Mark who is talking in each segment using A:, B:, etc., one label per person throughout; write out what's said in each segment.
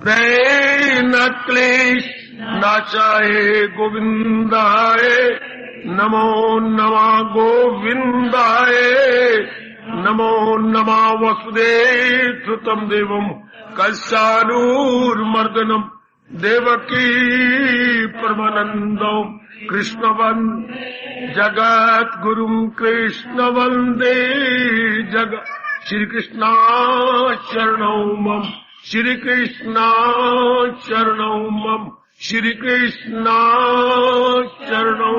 A: न क्लेश नाचाय गोविंदाय नमो नमः गोविंदाय नमो नमः वसुदेवसुतं देवं कंसानुर्मर्दनं देवकी परमानन्दं कृष्णवन्दे जगद्गुरुं कृष्ण वन्दे जगत् श्री कृष्ण शरणौ मम श्री कृष्ण शरणौ मम श्री कृष्ण शरणौ।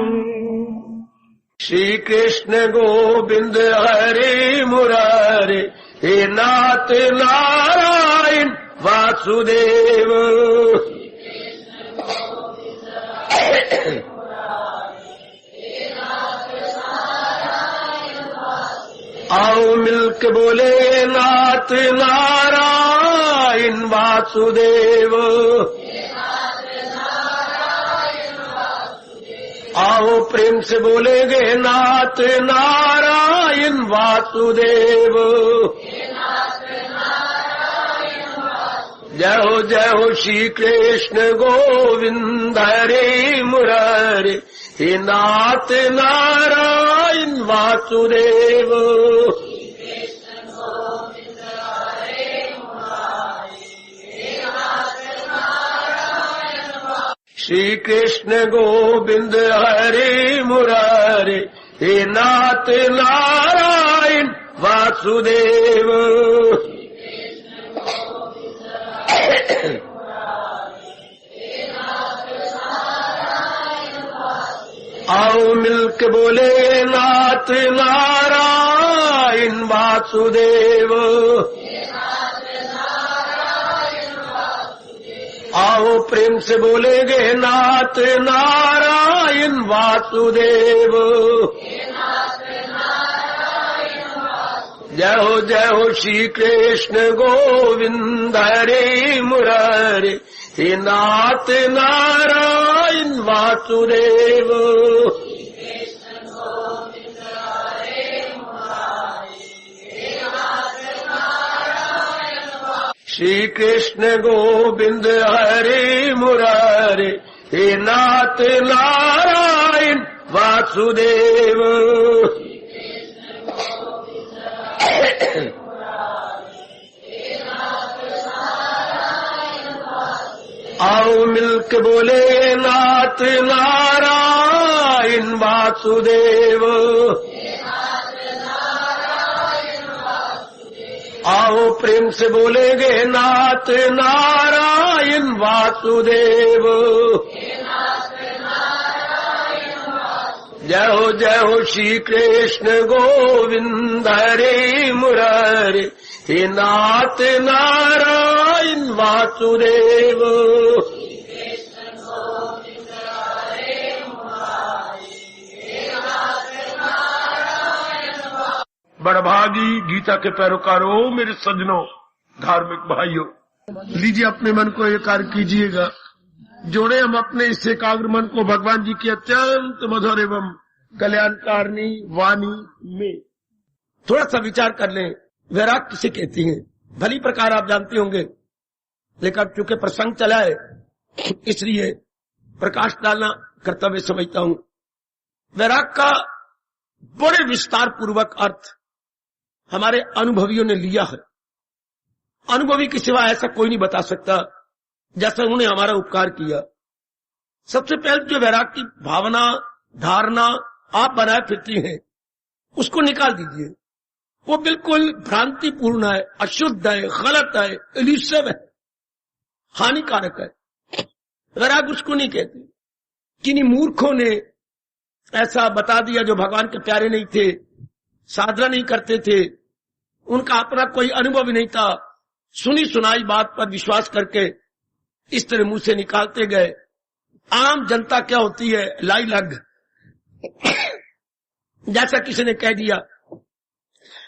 A: श्री कृष्ण गोविंद हरे मुरारे हे नाथ नारायण वासुदेव। आओ मिलके बोले नाथ नारायण वासुदेव। आओ प्रेम से बोलेंगे नाथ नारायण वासुदेव। जय हो श्री कृष्ण गोविंद हरे मुरारे हे नाथ नारायण वासुदेव। श्री कृष्ण गोविंद हरे मुरारे हे नाथ नारायण वासुदेव। आओ मिलके बोले नाथ नारायण वासुदेव। आओ प्रेम से बोलेंगे नाथ नारायण वासुदेव। जय हो श्री कृष्ण गोविंद हरे मुरारे हे नाथ नारायण वासुदेव। श्री कृष्ण गोविंद हरे मुरारे हे नाथ नारायण वासुदेव। आओ मिलके बोले नाथ नारायण वासुदेव। आओ प्रेम से बोलेंगे नाथ नारायण वासुदेव। जय हो श्री कृष्ण गोविंद हरे मुरारे हे नाथ नारायण वासुदेव। बड़भागी गीता के पैरोकारों, मेरे सज्जनों, धार्मिक भाइयों, लीजिए अपने मन को एकाग्र कीजिएगा। जोड़े हम अपने इस एकाग्र मन को भगवान जी की अत्यंत मधुर एवं कल्याणकारिणी वाणी में। थोड़ा सा विचार कर लें, वैराग किसे कहती हैं? भली प्रकार आप जानते होंगे, लेकिन अब चूंकि प्रसंग चला है इसलिए प्रकाश डालना कर्तव्य समझता हूं। वैराग का बड़े विस्तार पूर्वक अर्थ हमारे अनुभवियों ने लिया है। अनुभवी के सिवा ऐसा कोई नहीं बता सकता जैसा उन्होंने हमारा उपकार किया। सबसे पहले जो वैराग की भावना धारणा आप बनाए फिरती हैं उसको निकाल दीजिए। वो बिल्कुल भ्रांतिपूर्ण है, अशुद्ध है, गलत है, इल्यूसिव है, हानिकारक है। वैराग उसको नहीं कहते। किन्हीं मूर्खों ने ऐसा बता दिया जो भगवान के प्यारे नहीं थे, साधना नहीं करते थे, उनका अपना कोई अनुभव नहीं था, सुनी सुनाई बात पर विश्वास करके इस तरह मुंह से निकालते गए। आम जनता क्या होती है, लाई लग, जैसा किसी ने कह दिया।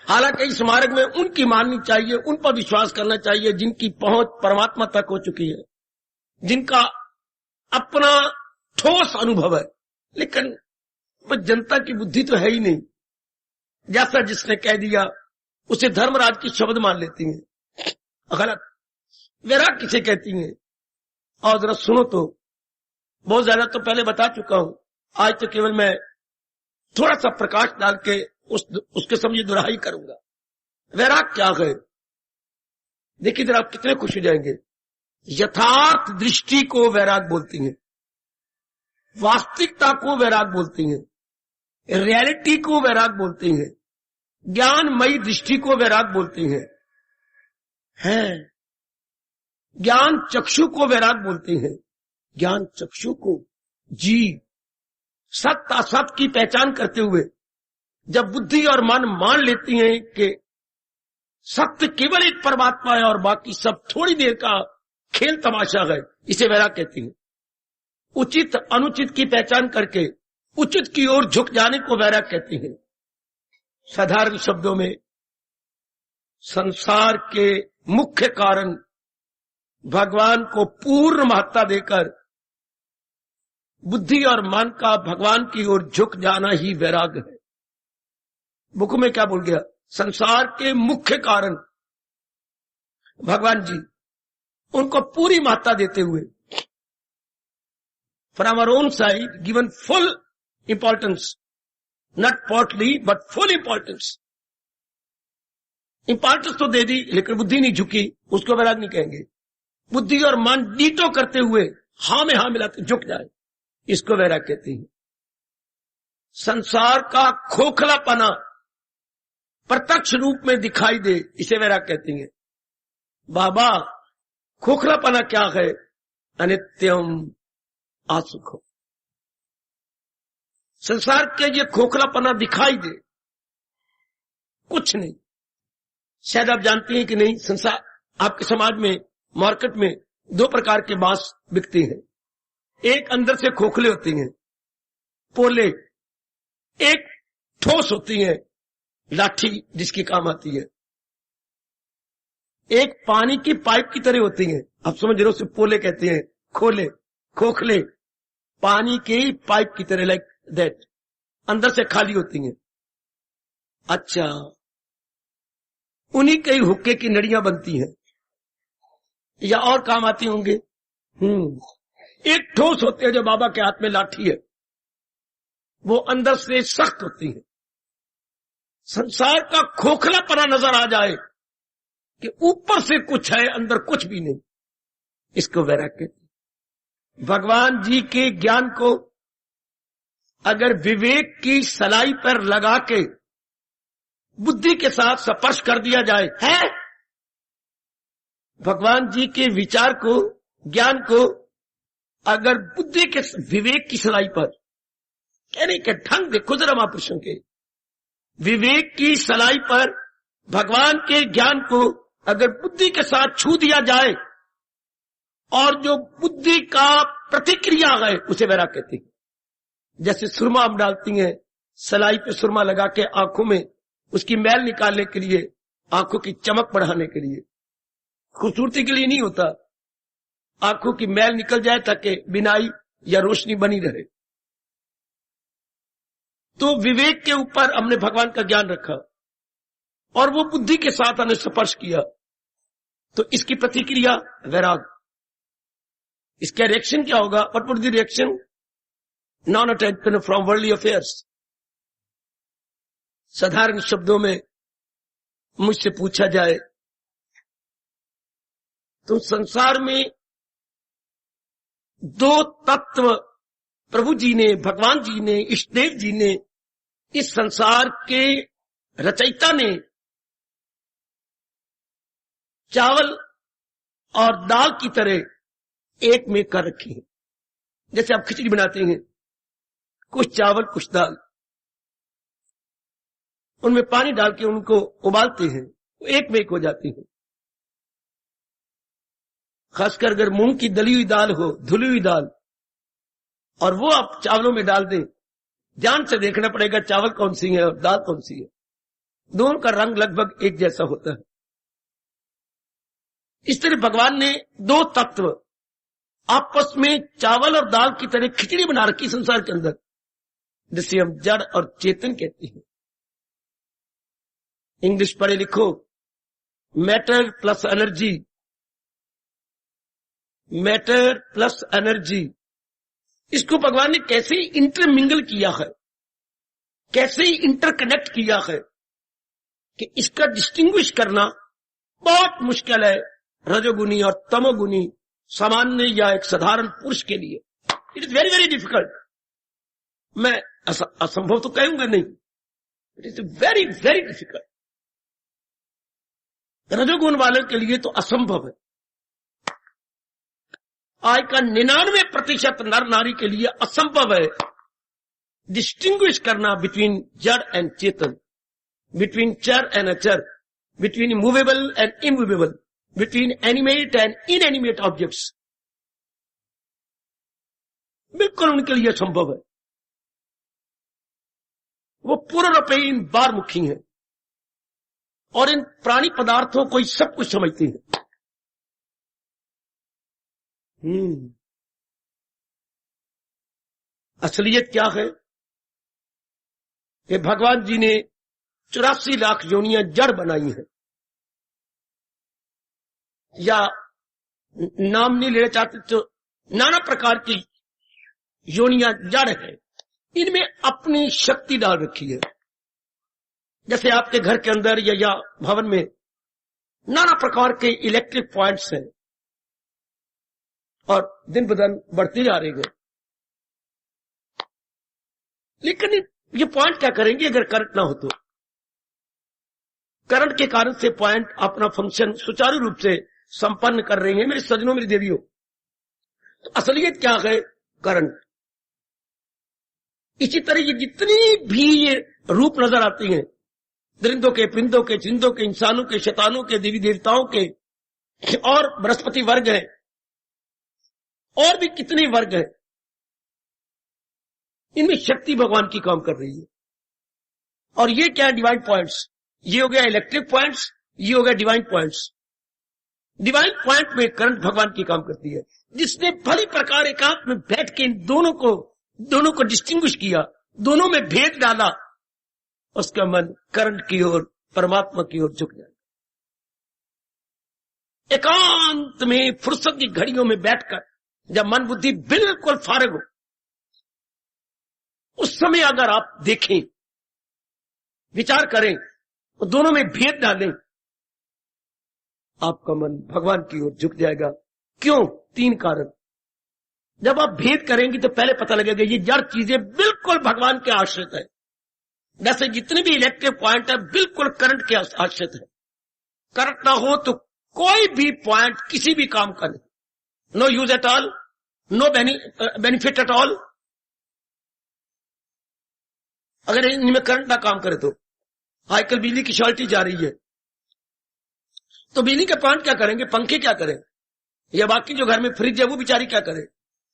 A: हालांकि इस मार्ग में उनकी माननी चाहिए, उन पर विश्वास करना चाहिए जिनकी पहुंच परमात्मा तक हो चुकी है, जिनका अपना ठोस अनुभव है। लेकिन वो जनता की बुद्धि तो है ही नहीं। जैसा जिसने कह दिया उसे धर्मराज की शब्द मान लेती है। गलत। वैराग किसे कहती हैं? और जरा सुनो तो, बहुत ज्यादा तो पहले बता चुका हूं, आज तो केवल मैं थोड़ा सा प्रकाश डाल के उसके समझे दुराई करूंगा। वैराग क्या है? देखिए जरा आप कितने खुश हो जाएंगे। यथार्थ दृष्टि को वैराग बोलती हैं, वास्तविकता को वैराग बोलती हैं, रियलिटी को वैराग बोलती हैं, ज्ञानमयी दृष्टि को वैराग बोलती हैं, ज्ञान चक्षु को वैराग बोलती हैं। ज्ञान चक्षु को जी सत्य असत की पहचान करते हुए जब बुद्धि और मन मान लेती हैं कि सत्य केवल एक परमात्मा है और बाकी सब थोड़ी देर का खेल तमाशा है, इसे वैराग कहती हैं। उचित अनुचित की पहचान करके उचित की ओर झुक जाने को वैराग कहती हैं। साधारण शब्दों में संसार के मुख्य कारण भगवान को पूर्ण महत्ता देकर बुद्धि और मन का भगवान की ओर झुक जाना ही वैराग है। बुक में क्या बोल गया? संसार के मुख्य कारण भगवान जी, उनको पूरी महत्ता देते हुए from our own side given full importance, not partly but full importance. Importance तो दे दी लेकिन बुद्धि नहीं झुकी, उसको वैराग नहीं कहेंगे। बुद्धि और मन डीटो करते हुए हां में हां मिलाते झुक जाए, इसको वैराग कहते हैं। संसार का खोखलापना प्रत्यक्ष रूप में दिखाई दे, इसे वैराग कहते हैं। बाबा खोखलापना क्या है? अनित्यम असुखम। संसार के ये खोखलापना दिखाई दे, कुछ नहीं। शायद आप जानते हैं कि नहीं, संसार आपके समाज में मार्केट में दो प्रकार के बांस बिकते हैं। एक अंदर से खोखले होती हैं, पोले, एक ठोस होती है, लाठी जिसकी काम आती है। एक पानी की पाइप की तरह होती है, आप समझ रहे हो, उसे पोले कहते हैं, खोले, खोखले, पानी की पाइप की तरह, लाइक दैट, अंदर से खाली होती हैं। अच्छा, उन्हीं कई हुक्के की नड़ियां बनती हैं या और काम आती होंगे। एक ठोस होते हैं जो बाबा के हाथ में लाठी है, वो अंदर से सख्त होती है। संसार का खोखलापना नजर आ जाए कि ऊपर से कुछ है अंदर कुछ भी नहीं, इसको वैराग कहते हैं। भगवान जी के ज्ञान को अगर विवेक की सलाई पर लगा के बुद्धि के साथ स्पर्श कर दिया जाए, है भगवान जी के विचार को, ज्ञान को अगर बुद्धि के विवेक की सलाई पर, कहने के ढंग देखो जरा महापुरुषों के, विवेक की सलाई पर भगवान के ज्ञान को अगर बुद्धि के साथ छू दिया जाए और जो बुद्धि का प्रतिक्रिया है उसे वैराग कहते हैं। जैसे सुरमा हम डालती हैं, सलाई पे सुरमा लगा के आंखों में उसकी मैल निकालने के लिए, आंखों की चमक बढ़ाने के लिए, खूबसूरती के लिए नहीं होता, आंखों की मैल निकल जाए ताकि बिनाई या रोशनी बनी रहे। तो विवेक के ऊपर हमने भगवान का ज्ञान रखा और वो बुद्धि के साथ हमने स्पर्श किया, तो इसकी प्रतिक्रिया वैराग। इसका रिएक्शन क्या होगा? What would the reaction? Non attention from worldly affairs. साधारण शब्दों में मुझसे पूछा जाए तो संसार में दो तत्व प्रभु जी ने, भगवान जी ने, इष्टदेव जी ने, इस संसार के रचयिता ने चावल और दाल की तरह एक में कर रखी है। जैसे आप खिचड़ी बनाते हैं, कुछ चावल कुछ दाल, उनमें पानी डाल के उनको उबालते हैं, एक में एक हो जाती है। खासकर अगर मूंग की दली हुई दाल हो, धुली हुई दाल, और वो आप चावलों में डाल दें, ध्यान से देखना पड़ेगा चावल कौन सी है और दाल कौन सी है, दोनों का रंग लगभग एक जैसा होता है। इस तरह भगवान ने दो तत्व आपस में चावल और दाल की तरह खिचड़ी बना रखी संसार के अंदर, जिसे हम जड़ और चेतन कहते हैं। इंग्लिश पढ़े लिखो, matter plus energy matter plus energy, इसको भगवान ने कैसे इंटरमिंगल किया है, कैसे इंटरकनेक्ट किया है कि इसका डिस्टिंग्विश करना बहुत मुश्किल है रजोगुनी और तमोगुनी सामान्य या एक साधारण पुरुष के लिए। It is very very difficult. मैं असंभव तो कहूंगा नहीं, it is very very difficult. रजोगुण वालों के लिए तो असंभव है। आज का 99% नर नारी के लिए असंभव है डिस्टिंग्विश करना बिटवीन जड़ एंड चेतन, बिटवीन चर एंड अचर, between movable and immovable, between animate and inanimate objects. बिल्कुल उनके लिए संभव है। वो पूर्णपेन बारमुखी है और इन प्राणी पदार्थों को ही सब कुछ समझती है। असलियत क्या है कि भगवान जी ने 84 लाख योनियां जड़ बनाई हैं, या नाम नहीं लेना चाहते तो नाना प्रकार की योनियां जड़ है। इनमें अपनी शक्ति डाल रखी है। जैसे आपके घर के अंदर या भवन में नाना प्रकार के इलेक्ट्रिक पॉइंट्स हैं और दिन ब दिन बढ़ते जा रहे हैं। लेकिन ये पॉइंट क्या करेंगे अगर करंट ना हो तो? करंट के कारण से पॉइंट अपना फंक्शन सुचारू रूप से संपन्न कर रहे हैं। मेरे सज्जनों, मेरी देवियों, तो असलियत क्या है? करंट। इसी तरह ये जितनी भी ये रूप नजर आती हैं, दरिंदों के, परिंदों के, जिंदों के, इंसानों के, शैतानों के, देवी देवताओं के, और बृहस्पति वर्ग है, और भी कितने वर्ग हैं, इनमें शक्ति भगवान की काम कर रही है। और ये क्या है? Divine points. ये हो गया इलेक्ट्रिक पॉइंट्स, ये हो गया डिवाइन पॉइंट्स। डिवाइन पॉइंट में करंट भगवान की काम करती है, जिसने भली प्रकार एकांत में बैठ के इन दोनों को डिस्टिंग्विश किया, दोनों में भेद डाला, उसका मन करंट की ओर, परमात्मा की ओर झुक जाए। एकांत में फुर्सत की घड़ियों में बैठकर जब मन बुद्धि बिल्कुल फारिग हो, उस समय अगर आप देखें, विचार करें, तो दोनों में भेद डालें, आपका मन भगवान की ओर झुक जाएगा। क्यों? 3 कारण। जब आप भेद करेंगे तो पहले पता लगेगा ये जड़ चीजें बिल्कुल भगवान के आश्रित है। जैसे जितने भी इलेक्ट्रिक पॉइंट है बिल्कुल करंट के आश्रित है। करंट ना हो तो कोई भी पॉइंट किसी भी काम का नहीं, no use at all, no benefit at all. अगर इनमें करंट ना काम करे तो आजकल बिजली की शॉर्टेज जा रही है, तो बिजली के पॉइंट क्या करेंगे? पंखे क्या करें, या बाकी जो घर में फ्रिज है वो बेचारी क्या करे,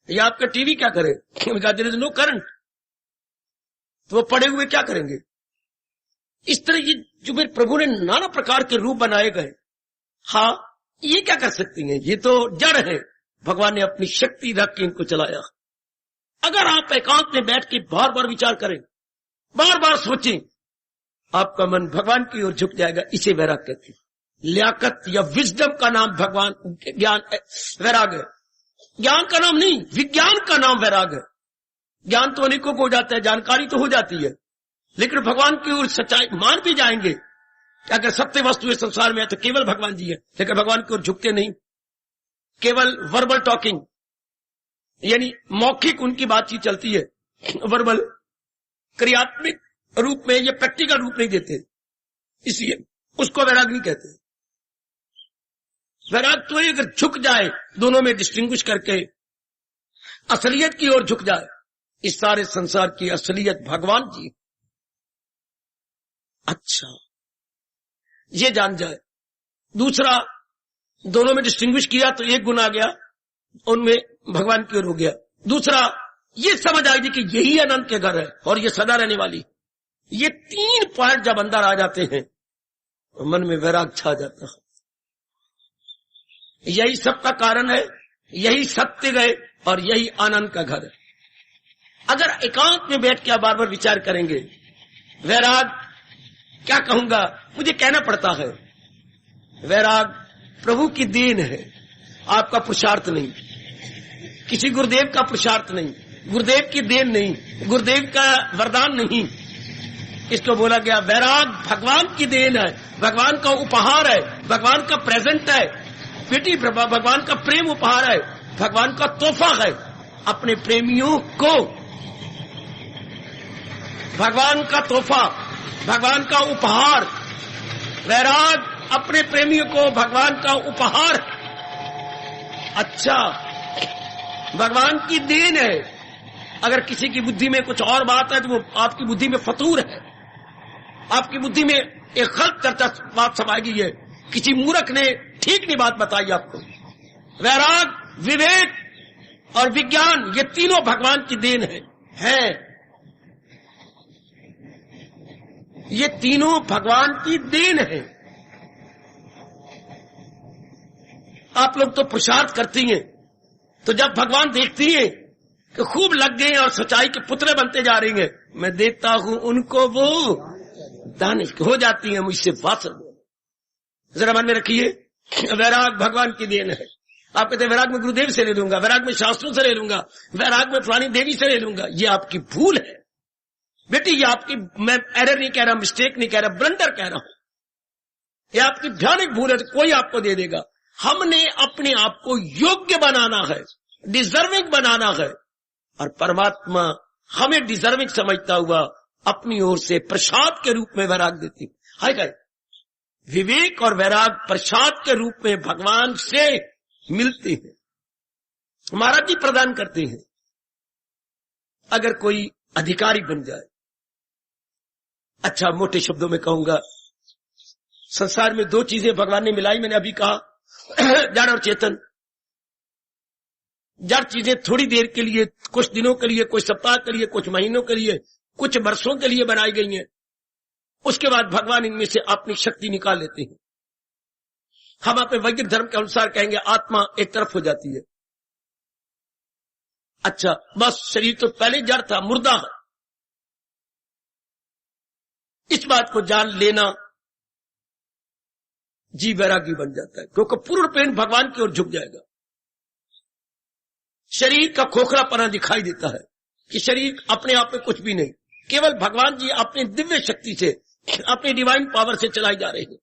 A: या आपका टीवी क्या करे? देयर इज नो करंट, तो वो पड़े हुए क्या करेंगे? इस तरह ये जो मेरे प्रभु ने नाना प्रकार के रूप बनाए गए, हाँ, ये क्या कर सकती हैं? ये तो जड़ है। भगवान ने अपनी शक्ति रख के इनको चलाया। अगर आप एकांत में बैठ के बार बार विचार करें, बार बार सोचें, आपका मन भगवान की ओर झुक जाएगा। इसे वैराग कहते हैं। लियाकत या विजडम का नाम भगवान, ज्ञान, वैराग है। ज्ञान का नाम नहीं, विज्ञान का नाम वैराग है। ज्ञान तो अनेकों को हो जाता है, जानकारी तो हो जाती है, लेकिन भगवान की ओर सच्चाई मान भी जाएंगे कि अगर सत्य वस्तु इस संसार में है तो केवल भगवान जी है, लेकिन भगवान की ओर झुकते नहीं। केवल वर्बल टॉकिंग, यानी मौखिक उनकी बातचीत चलती है, वर्बल, क्रियात्मक रूप में या प्रैक्टिकल रूप नहीं देते, इसलिए उसको वैराग नहीं कहते। वैराग तो अगर झुक जाए, दोनों में डिस्टिंग्विश करके असलियत की ओर झुक जाए। इस सारे संसार की असलियत भगवान जी। अच्छा, ये जान जाए। दूसरा, दोनों में डिस्टिंग्विश किया तो एक गुण आ गया, उनमें भगवान की ओर हो गया। दूसरा, ये समझ आएगी कि यही अनंत के घर है और ये सदा रहने वाली। ये 3 पॉइंट जब अंदर आ जाते हैं तो मन में वैराग छा जाता है। यही सबका कारण है, यही सत्य है और यही आनंद का घर है। अगर एकांत में बैठ के आप बार बार विचार करेंगे, वैराग क्या कहूंगा, मुझे कहना पड़ता है, वैराग प्रभु की देन है, आपका पुरुषार्थ नहीं।
B: किसी गुरुदेव का पुरुषार्थ नहीं, गुरुदेव की देन नहीं, गुरुदेव का वरदान नहीं। इसको बोला गया वैराग भगवान की देन है, भगवान का उपहार है, भगवान का प्रेजेंट है बेटी, भगवान का प्रेम उपहार है, भगवान का तोहफा है अपने प्रेमियों को। भगवान का तोहफा, भगवान का उपहार, वैराग अपने प्रेमियों को भगवान का उपहार। अच्छा, भगवान की देन है। अगर किसी की बुद्धि में कुछ और बात है तो वो आपकी बुद्धि में फतूर है, आपकी बुद्धि में एक गलत चर्चा बात समाई गई है, किसी मूर्ख ने ठीक नहीं बात बताई आपको। वैराग, विवेक और विज्ञान ये तीनों भगवान की देन है। ये तीनों भगवान की देन है। आप लोग तो पुरुषार्थ करती हैं, तो जब भगवान देखती है कि खूब लग गए और सच्चाई के पुतले बनते जा रही हैं, मैं देखता हूं उनको वो दानिश हो जाती है मुझसे वासल। जरा मन में रखिए, वैराग भगवान की देन है। आप कहते हैं वैराग में गुरुदेव से ले लूंगा, वैराग में शास्त्रों से ले लूंगा, वैराग में फलानी देवी से ले लूंगा। ये आपकी भूल है बेटी, ये आपकी, मैं एरर नहीं कह रहा, मिस्टेक नहीं कह रहा, ब्लंडर कह रहा हूं। ये आपकी भयानक भूल है। तो कोई आपको दे देगा। हमने अपने आप को योग्य बनाना है, डिजर्विंग बनाना है, और परमात्मा हमें डिजर्विंग समझता हुआ अपनी ओर से प्रसाद के रूप में वैराग देती है। क्या विवेक और वैराग प्रसाद के रूप में भगवान से मिलते हैं, महाराज जी प्रदान करते हैं। अगर कोई अधिकारी बन जाए, अच्छा मोटे शब्दों में कहूंगा, संसार में दो चीजें भगवान ने मिलाई, मैंने अभी कहा, जड़ और चेतन। जड़ चीजें थोड़ी देर के लिए, कुछ दिनों के लिए, कुछ सप्ताह के लिए, कुछ महीनों के लिए, कुछ वर्षों के लिए बनाई गई हैं। उसके बाद भगवान इनमें से अपनी शक्ति निकाल लेते हैं। हम अपने वैदिक धर्म के अनुसार कहेंगे आत्मा एक तरफ हो जाती है। अच्छा, बस शरीर तो पहले जड़ था, मुर्दा है। इस बात को जान लेना, जीव वैरागी बन जाता है, क्योंकि पूर्ण प्रेम भगवान की ओर झुक जाएगा। शरीर का खोखलापना दिखाई देता है कि शरीर अपने आप में कुछ भी नहीं, केवल भगवान जी अपनी दिव्य शक्ति से, अपनी डिवाइन पावर से चलाई जा रही है।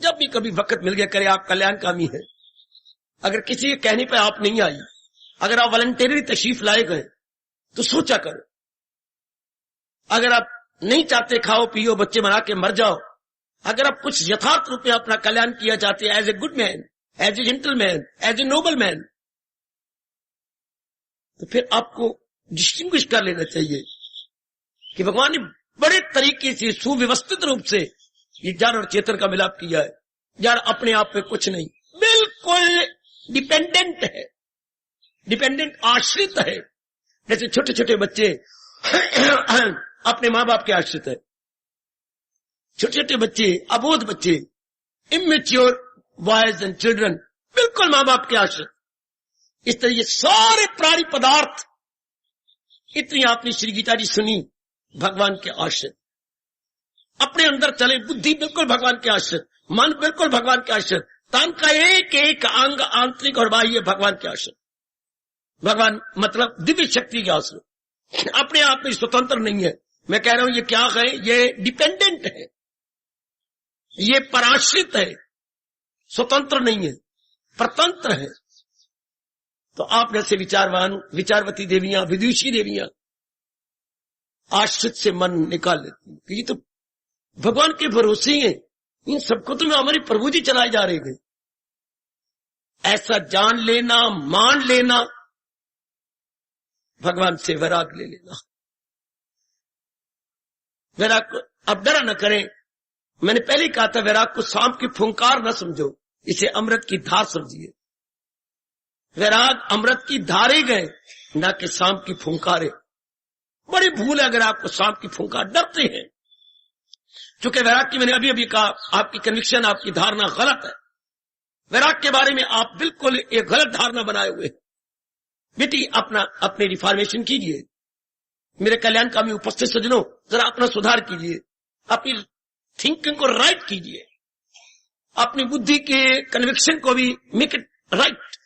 B: जब भी कभी वक्त मिल गया करे, आप कल्याणकामी है। अगर किसी के कहने पर आप नहीं आई, अगर आप वॉलंटरी तशरीफ लाए गए तो सोचा करो। अगर आप नहीं चाहते खाओ पियो बच्चे बना के मर जाओ, अगर आप कुछ यथार्थ रूप में अपना कल्याण किया चाहते हैं, as a good man, as a gentleman, as a noble man, तो फिर आपको डिस्टिंग्विश कर लेना चाहिए कि भगवान ने बड़े तरीके से सुव्यवस्थित रूप से ये जड़ और चेतन का मिलाप किया है। जड़ अपने आप में कुछ नहीं, बिल्कुल डिपेंडेंट है, डिपेंडेंट आश्रित है। जैसे छोटे छोटे बच्चे अपने माँ बाप के आश्रित है, छोटे छोटे बच्चे, अबोध बच्चे, इमेच्योर बॉयज एंड चिल्ड्रन, बिल्कुल माँ बाप के आश्रित। इस तरह ये सारे प्राणी पदार्थ, इतनी आपने श्री गीता जी सुनी, भगवान के आश्रित। अपने अंदर चले, बुद्धि बिल्कुल भगवान के आश्रित, मन बिल्कुल भगवान के आश्रित, तन का एक एक अंग आंतरिक और बाह्य भगवान के आश्रित। भगवान मतलब दिव्य शक्ति के आश्रित, अपने आप में स्वतंत्र नहीं है। मैं कह रहा हूं ये क्या है, ये डिपेंडेंट है, ये पराश्रित है, स्वतंत्र नहीं है, परतंत्र है। तो आप जैसे विचारवान, विचारवती देवियां, विदुषी देवियां आश्रित से मन निकाल लेती हैं। ये तो भगवान के भरोसे हैं, इन सबको तो हमारे प्रभु जी चलाए जा रहे हैं। ऐसा जान लेना, मान लेना, भगवान से वैराग ले लेना। वैराग को अब डरा न करें। मैंने पहले कहा था, वैराग को सांप की फुंकार न समझो, इसे अमृत की धार समझिए। वैराग अमृत की धारे गए, न कि सांप की फुंकारे। बड़ी भूल है अगर आपको सांप की फुंकार, डरते हैं। चूंकि वैराग की मैंने अभी अभी कहा, आपकी कन्विक्शन, आपकी धारणा गलत है। वैराग के बारे में आप बिल्कुल एक गलत धारणा बनाए हुए हैं। बेटी अपने रिफॉर्मेशन कीजिए। मेरे कल्याणकामी उपस्थित सज्जनों, जरा अपना सुधार कीजिए, अपनी थिंकिंग को राइट कीजिए, अपनी बुद्धि के कन्विक्शन को भी मेक इट राइट।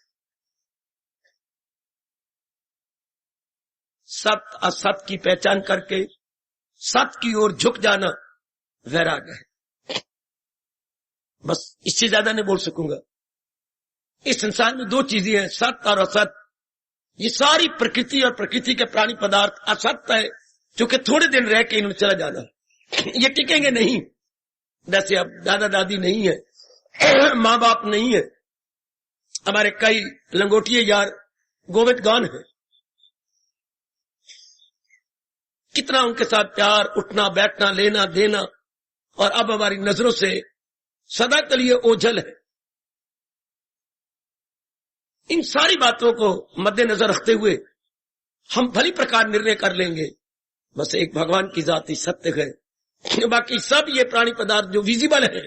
B: सत असत की पहचान करके सत की ओर झुक जाना वैराग्य है। बस इससे ज्यादा नहीं बोल सकूंगा। इस संसार में दो चीजें हैं, सत और असत। ये सारी प्रकृति और प्रकृति के प्राणी पदार्थ असत है, जो कि थोड़े दिन रह के इन्होंने चला जाना, ये टिकेंगे नहीं। जैसे अब दादा दादी नहीं है, माँ बाप नहीं है, हमारे कई लंगोटिए यार गोविंद गान है, कितना उनके साथ प्यार, उठना बैठना लेना देना, और अब हमारी नजरों से सदा के लिए ओझल है। इन सारी बातों को मद्देनजर रखते हुए हम भली प्रकार निर्णय कर लेंगे, बस एक भगवान की जाति सत्य है, बाकी सब ये प्राणी पदार्थ जो विजिबल है,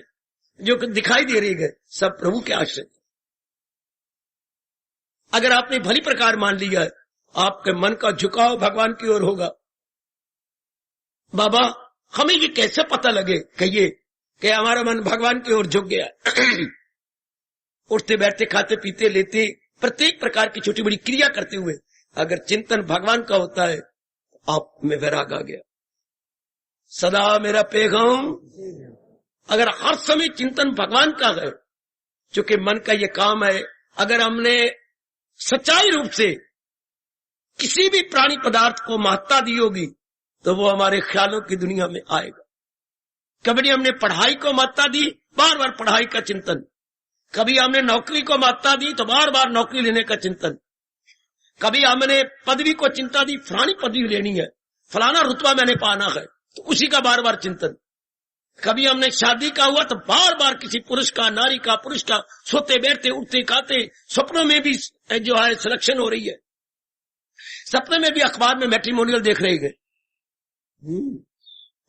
B: जो दिखाई दे रही है, सब प्रभु के आश्रित। अगर आपने भली प्रकार मान लिया है, आपके मन का झुकाव भगवान की ओर होगा। बाबा हमें ये कैसे पता लगे कहिए कि हमारा मन भगवान की ओर झुक गया? उठते बैठते खाते पीते लेते प्रत्येक प्रकार की छोटी बड़ी क्रिया करते हुए अगर चिंतन भगवान का होता है, आप में वैराग आ गया। सदा मेरा पैगाम, अगर हर समय चिंतन भगवान का है, चूंकि मन का ये काम है, अगर हमने सच्चाई रूप से किसी भी प्राणी पदार्थ को महत्ता दी होगी तो वो हमारे ख्यालों की दुनिया में आएगा। कभी हमने पढ़ाई को महत्ता दी, बार बार पढ़ाई का चिंतन। कभी हमने नौकरी को महत्ता दी तो बार बार नौकरी लेने का चिंतन। कभी हमने पदवी को चिंता दी, फलानी पदवी लेनी है, फलाना रुतबा मैंने पाना है, तो उसी का बार बार चिंतन। कभी हमने शादी का हुआ तो बार बार किसी पुरुष का, नारी का, पुरुष का, सोते बैठते उठते खाते, सपनों में भी जो है सिलेक्शन हो रही है, सपने में भी अखबार में मैट्रिमोनियल देख रहे हैं,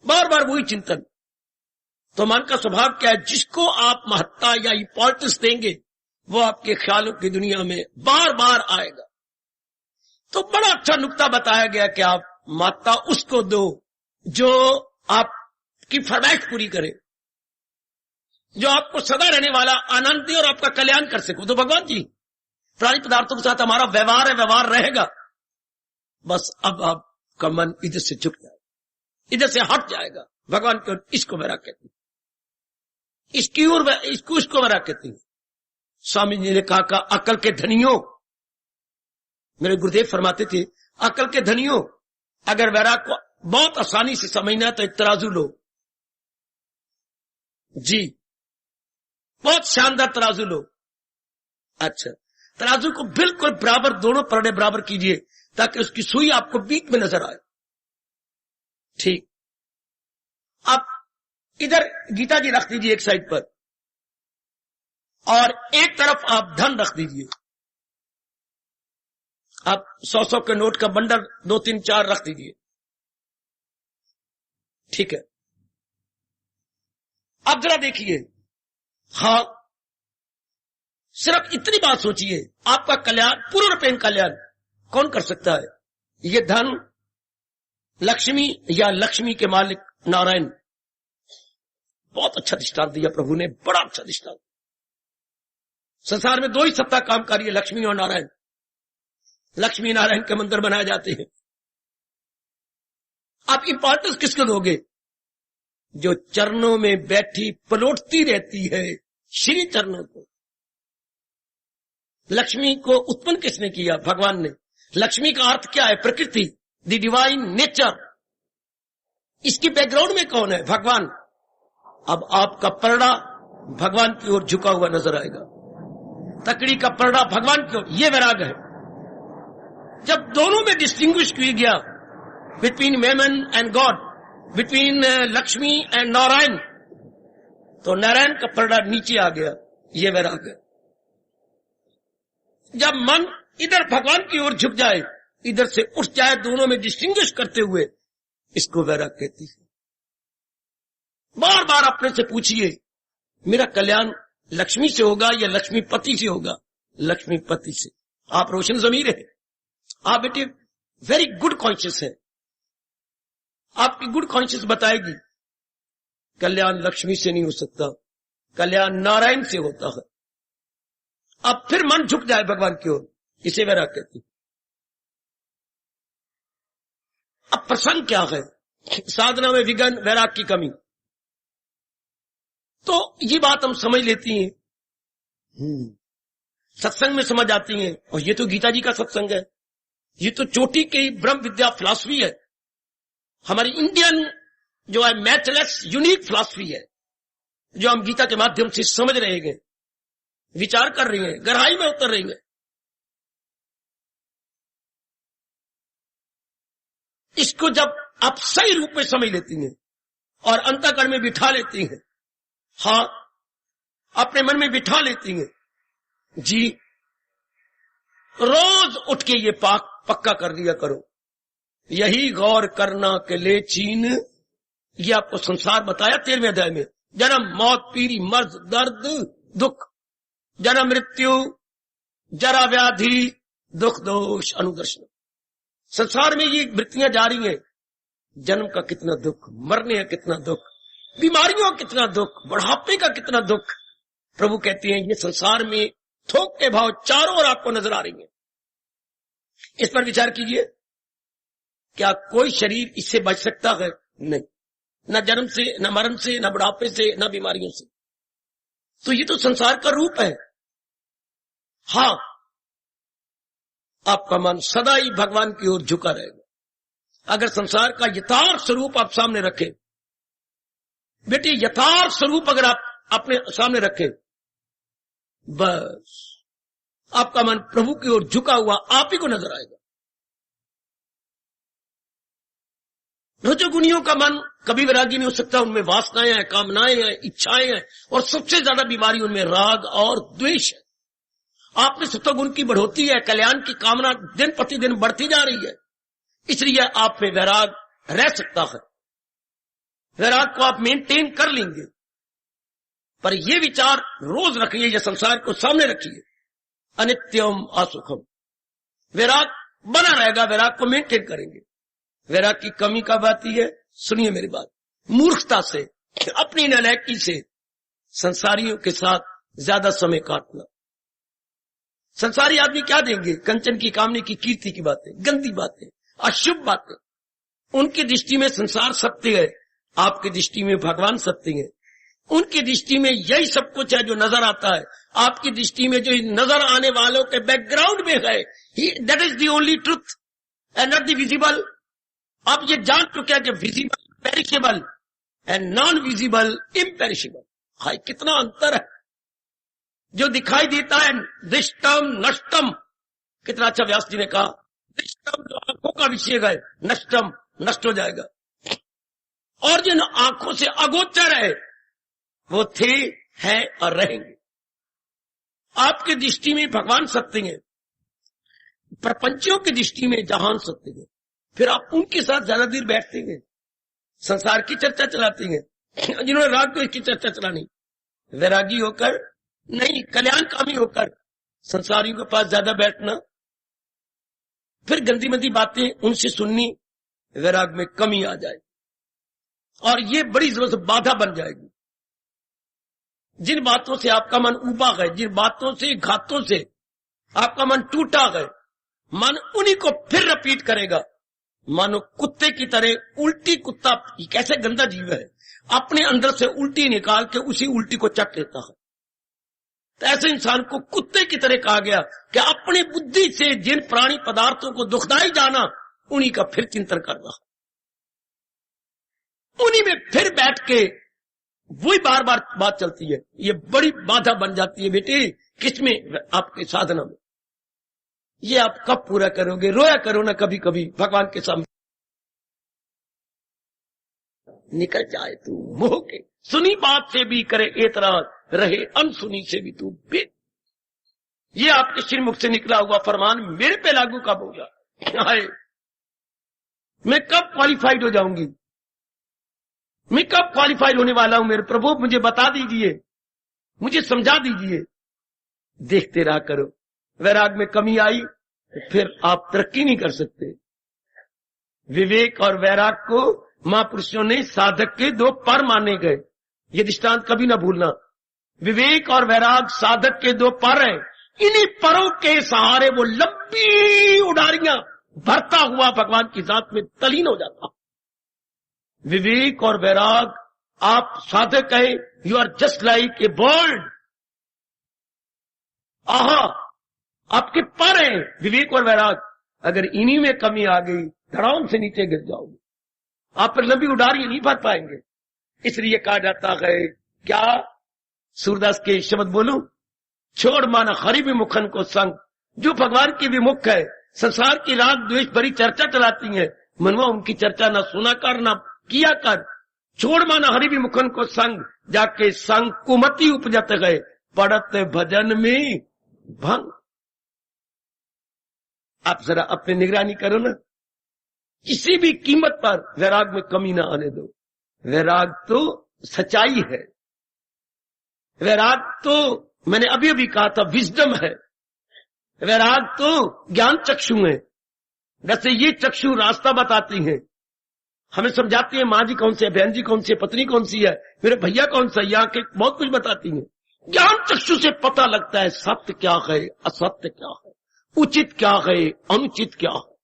B: बार बार वही चिंतन। तो मन का स्वभाव क्या है? जिसको आप महत्ता या इंपॉर्टेंस देंगे वो आपके ख्यालों की दुनिया में बार बार आएगा। तो बड़ा अच्छा नुक्ता बताया गया कि आप महत्ता उसको दो जो आपकी फरमाइश पूरी करे, जो आपको सदा रहने वाला आनंद दे और आपका कल्याण कर सको। तो भगवान जी, प्राणी पदार्थों के साथ हमारा व्यवहार है, व्यवहार रहेगा, बस अब आपका मन इधर से झुक जाएगा, इधर से हट जाएगा भगवान की ओर। इसको वैराग्य कहते हैं, इसकी ओर इसको वैराग्य कहते हैं। स्वामी जी ने कहा अकल के धनियों, मेरे गुरुदेव फरमाते थे, अकल के धनियों, अगर वैराग को बहुत आसानी से समझना है तो एक तराजू लो जी, बहुत शानदार तराजू लो। अच्छा, तराजू को बिल्कुल बराबर, दोनों पलड़े बराबर कीजिए ताकि उसकी सुई आपको बीच में नजर आए। ठीक, आप इधर गीता जी रख दीजिए एक साइड पर, और एक तरफ आप धन रख दीजिए। आप 100-100 के नोट का बंडल 2, 3, 4 रख दीजिए। ठीक है, अब जरा देखिए, हाँ, सिर्फ इतनी बात सोचिए, आपका कल्याण, पूर्ण रूपेण कल्याण कौन कर सकता है? ये धन, लक्ष्मी या लक्ष्मी के मालिक नारायण। बहुत अच्छा दृष्टांत दिया प्रभु ने, बड़ा अच्छा दृष्टांत। संसार में 2 ही सत्ता कामकारी है, लक्ष्मी और नारायण। लक्ष्मी नारायण के मंदिर बनाए जाते हैं। आप इंपॉर्टेंस किसको दोगे? जो चरणों में बैठी पलोटती रहती है श्री चरणों को। लक्ष्मी को उत्पन्न किसने किया? भगवान ने। लक्ष्मी का अर्थ क्या है? प्रकृति, द डिवाइन नेचर। इसकी बैकग्राउंड में कौन है? भगवान। अब आपका परड़ा भगवान की ओर झुका हुआ नजर आएगा, तकड़ी का परड़ा भगवान की ओर, ये वैराग है। जब दोनों में डिस्टिंग्विश किया गया between mammon and God, between Lakshmi and Narayan, तो नारायण का परड़ा नीचे आ गया, ये वैराग है। जब मन इधर भगवान की ओर झुक जाए, इधर से उठ जाए, दोनों में डिस्टिंग्विश करते हुए, इसको वैराग कहती है। बार बार अपने से पूछिए, मेरा कल्याण लक्ष्मी से होगा या लक्ष्मीपति से होगा? लक्ष्मीपति से। आप रोशन जमीर है, आप बेटे वेरी गुड कॉन्शियस है, आपकी गुड कॉन्शियस बताएगी कल्याण लक्ष्मी से नहीं हो सकता, कल्याण नारायण से होता है। अब फिर मन झुक जाए भगवान की ओर, इसे वैराग कहती है। अब प्रसंग क्या है? साधना में विघ्न, वैराग की कमी। तो ये बात हम समझ लेती हैं, सत्संग में समझ आती हैं। और ये तो गीता जी का सत्संग है, ये तो चोटी की ब्रह्म विद्या फिलॉसफी है, हमारी इंडियन जो है मैचलेस यूनिक फिलॉसफी है, जो हम गीता के माध्यम से समझ रहे हैं, विचार कर रही हैं, गहराई में उतर रही हैं। इसको जब आप सही रूप में समझ लेती हैं और अंतःकरण में बिठा लेती हैं, हाँ, अपने मन में बिठा लेती हैं, जी रोज उठ के ये पक्का कर दिया करो, यही गौर करना के ले चीन। ये आपको संसार बताया 13वें अध्याय में, जन्म मौत पीढ़ी मर्द दर्द दुख, जन्म मृत्यु जरा व्याधि दुख दोष अनुदर्शन। संसार में ये वृत्तियां जा रही हैं, जन्म का कितना दुख, मरने का कितना दुख, बीमारियों का कितना दुख, बुढ़ापे का कितना दुख। प्रभु कहते हैं ये संसार में थोक के भाव चारों ओर आपको नजर आ रही है। इस पर विचार कीजिए, क्या कोई शरीर इससे बच सकता है? नहीं, न जन्म से, न मरण से, न बुढ़ापे से, न बीमारियों से। तो ये तो संसार का रूप है। हाँ, आपका मन सदा ही भगवान की ओर झुका रहेगा। अगर संसार का यथार्थ स्वरूप आप सामने रखें, बेटी यथार्थ स्वरूप अगर आप अपने सामने रखें, बस आपका मन प्रभु की ओर झुका हुआ आप ही को नजर आएगा। रजोगुणियों का मन कभी वैरागी नहीं हो सकता, उनमें वासनाएं हैं, कामनाएं हैं, इच्छाएं हैं, और सबसे ज्यादा बीमारी उनमें राग और द्वेष है। आप में सत्वगुण की बढ़ोतरी है, कल्याण की कामना दिन प्रतिदिन बढ़ती जा रही है, इसलिए आप में वैराग रह सकता है, वैराग को आप मेंटेन कर लेंगे। पर यह विचार रोज रखिए, यह संसार को सामने रखिए, अनित्यम असुखम। वैराग बना रहेगा, वैराग को मेंटेन करेंगे। वैराग की कमी कब आती है? सुनिए मेरी बात, मूर्खता से, अपनी नालायकी से, संसारियों के साथ ज्यादा समय काटना। संसारी आदमी क्या देंगे? कंचन की कामने की कीर्ति की बातें, गंदी बातें, अशुभ बातें। उनकी दृष्टि में संसार सत्य है, आपकी दृष्टि में भगवान सत्य है। उनकी दृष्टि में यही सब कुछ है जो नजर आता है, आपकी दृष्टि में जो नजर आने वालों के बैकग्राउंड में है, that is the only truth and not the visible. आप ये जान चुके हैं कि visible perishable and non visible imperishable. हाय, कितना अंतर है। जो दिखाई देता है दृष्टम नष्टम, कितना अच्छा व्यास जी ने कहा, दृष्टम जो आंखों का विषय है, नष्टम नष्ट हो जाएगा। और जिन आंखों से अगोचर है वो थे, हैं और रहेंगे। आपकी दृष्टि में भगवान सत्य है, प्रपंचियों की दृष्टि में जहान सत्य है। फिर आप उनके साथ ज्यादा देर बैठते हैं, संसार की चर्चा चलाते हैं, जिन्होंने राग को इसकी चर्चा चलानी, वैरागी होकर नहीं, कल्याणकामी होकर संसारियों के पास ज्यादा बैठना, फिर गंदी मंदी बातें उनसे सुननी, वैराग में कमी आ जाएगी और ये बड़ी जरूरत से बाधा बन जाएगी। जिन बातों से आपका मन उबा है, जिन बातों से, घातों से आपका मन टूटा है, मन उन्हीं को फिर रिपीट करेगा। मानो कुत्ते की तरह उल्टी, कुत्ता कैसे गंदा जीव है, अपने अंदर से उल्टी निकाल के उसी उल्टी को चट लेता है। तो ऐसे इंसान को कुत्ते की तरह कहा गया कि अपनी बुद्धि से जिन प्राणी पदार्थों को दुखदाई जाना, उन्हीं का फिर चिंतन करना, उन्हीं में फिर बैठ के वही बार बार बात चलती है। ये बड़ी बाधा बन जाती है बेटी, किसमें? आपके साधना में। ये आप कब पूरा करोगे? रोया करो ना कभी कभी भगवान के सामने, निकल जाए तू मोह के, सुनी बात से भी करे एतराज, रहे अनसुनी से भी तू बे। ये आपके श्रीमुख से निकला हुआ फरमान मेरे पे लागू कब होगा? हाय, मैं कब क्वालिफाइड हो जाऊंगी? मैं कब क्वालिफाइड होने वाला हूं? मेरे प्रभु मुझे बता दीजिए, मुझे समझा दीजिए। देखते रहा करो, वैराग में कमी आई तो फिर आप तरक्की नहीं कर सकते। विवेक और वैराग को महापुरुषों ने साधक के दो पर माने गए, ये दृष्टांत कभी ना भूलना। विवेक और वैराग साधक के दो पर हैं, इन्हीं परों के सहारे वो लंबी उड़ारियां भरता हुआ भगवान की जात में तलीन हो जाता हूं। विवेक और वैराग, आप साधक है, you are just like a bird. आहा, आपके पर है विवेक और वैराग। अगर इन्हीं में कमी आ गई, धड़ाम से नीचे गिर जाओगे, आप पर लंबी उड़ारी नहीं भर पाएंगे। इसलिए कहा जाता है, क्या सूरदास के शब्द बोलूं, छोड़ माना हरिभी मुखन को संग। जो भगवान की विमुख है, संसार की राग द्वेष भरी चर्चा चलाती है, मनवा उनकी चर्चा ना सुना कर ना किया कर। छोड़ माना हरिभी मुखन को संग, जाके संग कुमति उपजत गए, पड़त भजन में भंग। आप जरा अपनी निगरानी करो ना, किसी भी कीमत पर वैराग में कमी ना आने दो। वैराग तो सच्चाई है, वैराग तो मैंने अभी अभी कहा था विजडम है, वैराग तो ज्ञान चक्षु है। जैसे ये चक्षु रास्ता बताती हैं, हमें समझाती है माँ जी कौन सी है, बहन जी कौन सी है, पत्नी कौन सी है, मेरे भैया कौन सा है, यहाँ के बहुत कुछ बताती हैं। ज्ञान चक्षु से पता लगता है सत्य क्या है, असत्य क्या है, उचित क्या है, अनुचित क्या है।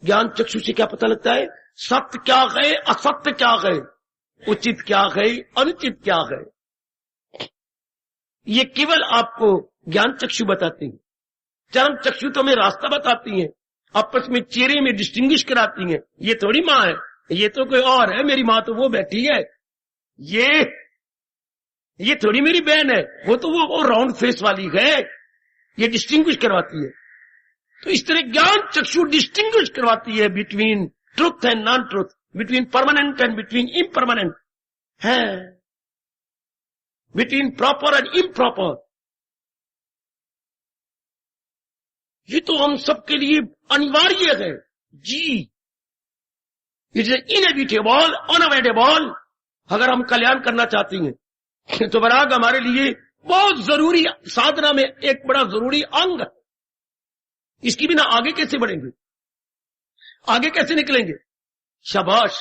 B: ज्ञान चक्षु से क्या पता लगता है, सत्य क्या है, असत्य क्या है, उचित क्या है, अनुचित क्या है। ये केवल आपको ज्ञान चक्षु बताती है। चरम चक्षु तो हमें रास्ता बताती है, आपस में चेहरे में डिस्टिंग्विश कराती है। ये थोड़ी माँ है, ये तो कोई और है, मेरी माँ तो वो बैठी है, ये थोड़ी मेरी बहन है, वो तो वो राउंड फेस वाली है, ये डिस्टिंग्विश करवाती है। तो इस तरह ज्ञान चक्षु डिस्टिंग्विश करवाती है between truth and non truth, between permanent and between impermanent है, बिटवीन प्रॉपर एंड इम्प्रॉपर। ये तो हम सबके लिए अनिवार्य है जी। It is inevitable, unavoidable. अगर हम कल्याण करना चाहते हैं तो वैराग हमारे लिए बहुत जरूरी साधना में एक बड़ा जरूरी अंग है। इसके बिना आगे कैसे बढ़ेंगे, आगे कैसे निकलेंगे। शाबाश,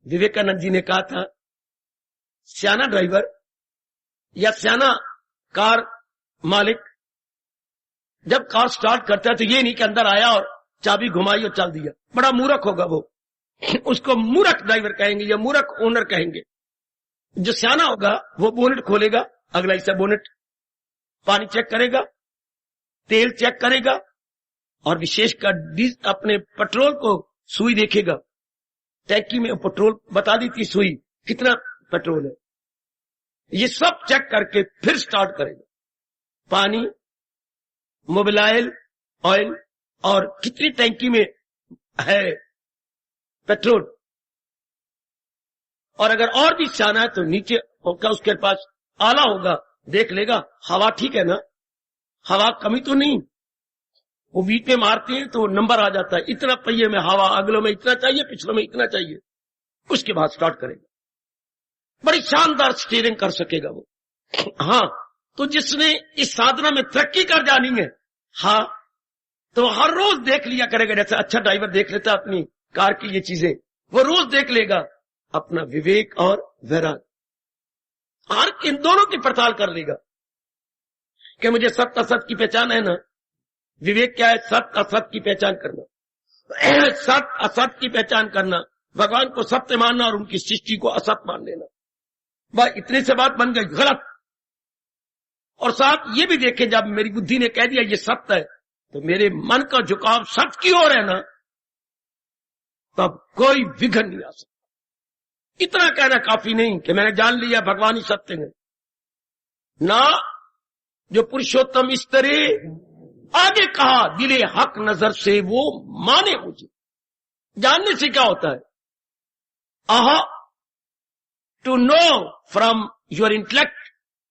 B: विवेकानंद जी ने कहा था, सियाना ड्राइवर या सियाना कार मालिक जब कार स्टार्ट करता है तो ये नहीं कि अंदर आया और चाबी घुमाई और चल दिया, बड़ा मूर्ख होगा वो। उसको मूर्ख ड्राइवर कहेंगे या मूर्ख ओनर कहेंगे। जो सियाना होगा वो बोनेट खोलेगा, अगला हिस्सा बोनेट, पानी चेक करेगा, तेल चेक करेगा, और विशेषकर अपने पेट्रोल को सुई देखेगा। टैंकी में पेट्रोल बता दी थी सुई कितना पेट्रोल है, ये सब चेक करके फिर स्टार्ट करेगा। पानी, मोबिल ऑयल और कितनी टैंकी में है पेट्रोल। और अगर और भी जाना है तो नीचे होगा, उसके पास आला होगा, देख लेगा हवा ठीक है ना, हवा कमी तो नहीं। वो बीच में मारते हैं तो नंबर आ जाता है, इतना पहिए में हवा, अगलों में इतना चाहिए, पिछलों में इतना चाहिए। उसके बाद स्टार्ट करेगा, बड़ी शानदार स्टीयरिंग कर सकेगा वो। हाँ, तो जिसने इस साधना में तरक्की कर जानी है, हाँ, तो हर रोज देख लिया करेगा। जैसे अच्छा ड्राइवर देख लेता अपनी कार की ये चीजें, वो रोज देख लेगा अपना विवेक और वैराग, हर इन दोनों की पड़ताल कर लेगा कि मुझे सत्य असत की पहचान है ना। विवेक क्या है, सत्य असत की पहचान करना, सत्य असत की पहचान करना, भगवान को सत्य मानना और उनकी सृष्टि को असत मान लेना। बस इतने से बात बन गई, गलत। और साथ ये भी देखे, जब मेरी बुद्धि ने कह दिया ये सत्य है, तो मेरे मन का झुकाव सत्य की ओर है ना, तब कोई विघ्न नहीं आ सकता। इतना कहना काफी नहीं कि मैंने जान लिया भगवान ही सत्य है ना। जो पुरुषोत्तम इस तरह आगे कहा, दिले हक नजर से वो माने मुझे। जानने से क्या होता है, आहा, to know from your intellect,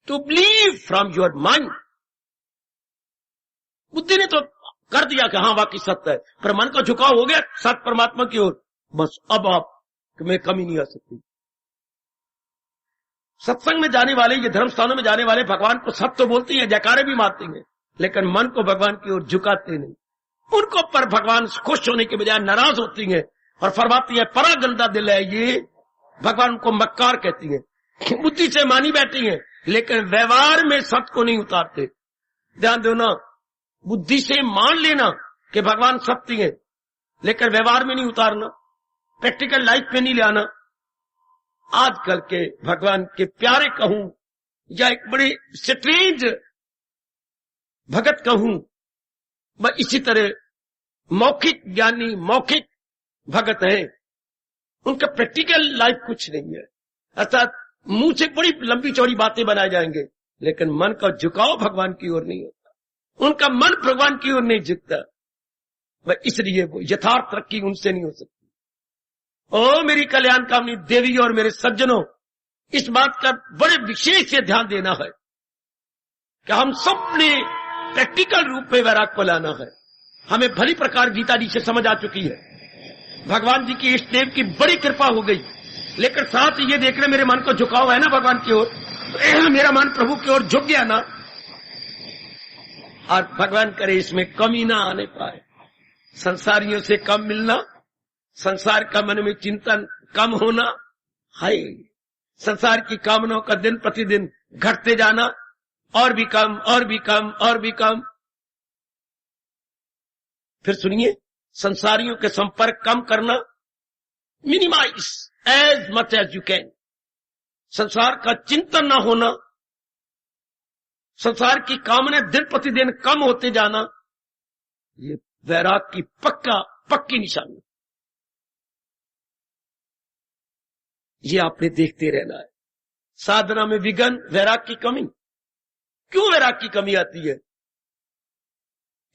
B: to believe from your mind. बुद्धि ने तो कर दिया कि हाँ वाकई सत्य है, पर मन का झुकाव हो गया सत्य परमात्मा की ओर। बस अब आप में कमी नहीं आ सकती। सत्संग में जाने वाले, ये धर्म स्थानों में जाने वाले भगवान को सत्य तो बोलते हैं, जयकारे भी मारते हैं, लेकिन मन को भगवान की ओर झुकाते नहीं। उनको पर भगवान खुश होने के बजाय नाराज होती हैं और फरमाती है परा गंदा दिल है ये। भगवान को मक्कार कहती है, बुद्धि से मानी बैठी है, लेकिन व्यवहार में सत्य को नहीं उतारते। ध्यान दो ना, बुद्धि से मान लेना कि भगवान सत्य है, लेकिन व्यवहार में नहीं उतारना, प्रैक्टिकल लाइफ में नहीं ले आना। आजकल के भगवान के प्यारे कहूं या एक बड़े स्ट्रेंज भगत कहूं, वह इसी तरह मौखिक ज्ञानी, मौखिक भगत है, उनका प्रैक्टिकल लाइफ कुछ नहीं है। अर्थात मुंह से बड़ी लंबी चौड़ी बातें बनाए जाएंगे, लेकिन मन का झुकाव भगवान की ओर नहीं होता, उनका मन भगवान की ओर नहीं झुकता। वह इसलिए वो यथार्थ तरक्की उनसे नहीं हो सकती। ओ मेरी कल्याण कामनी देवी और मेरे सज्जनों, इस बात का बड़े विशेष से ध्यान देना है कि हम सब ने प्रैक्टिकल रूप में वैराग को लाना है। हमें भली प्रकार गीता जी से समझ आ चुकी है, भगवान जी की इष्ट देव की बड़ी कृपा हो गई, लेकिन साथ ये देख रहे मेरे मन को झुकाव है ना भगवान की ओर, मेरा मन प्रभु की ओर झुक गया ना, और भगवान करे इसमें कमी ना आने पाए। संसारियों से कम मिलना, संसार का मन में चिंतन कम होना, हाय संसार की कामनाओं का दिन प्रतिदिन घटते जाना, और भी कम और भी कम और भी कम। फिर सुनिए, संसारियों के संपर्क कम करना, minimise as much as you can. संसार का चिंतन ना होना, संसार की कामना दिन प्रतिदिन कम होते जाना, ये वैराग की पक्की निशानी। ये आपने देखते रहना है। साधना में विघ्न, वैराग की कमी। क्यों वैराग की कमी आती है?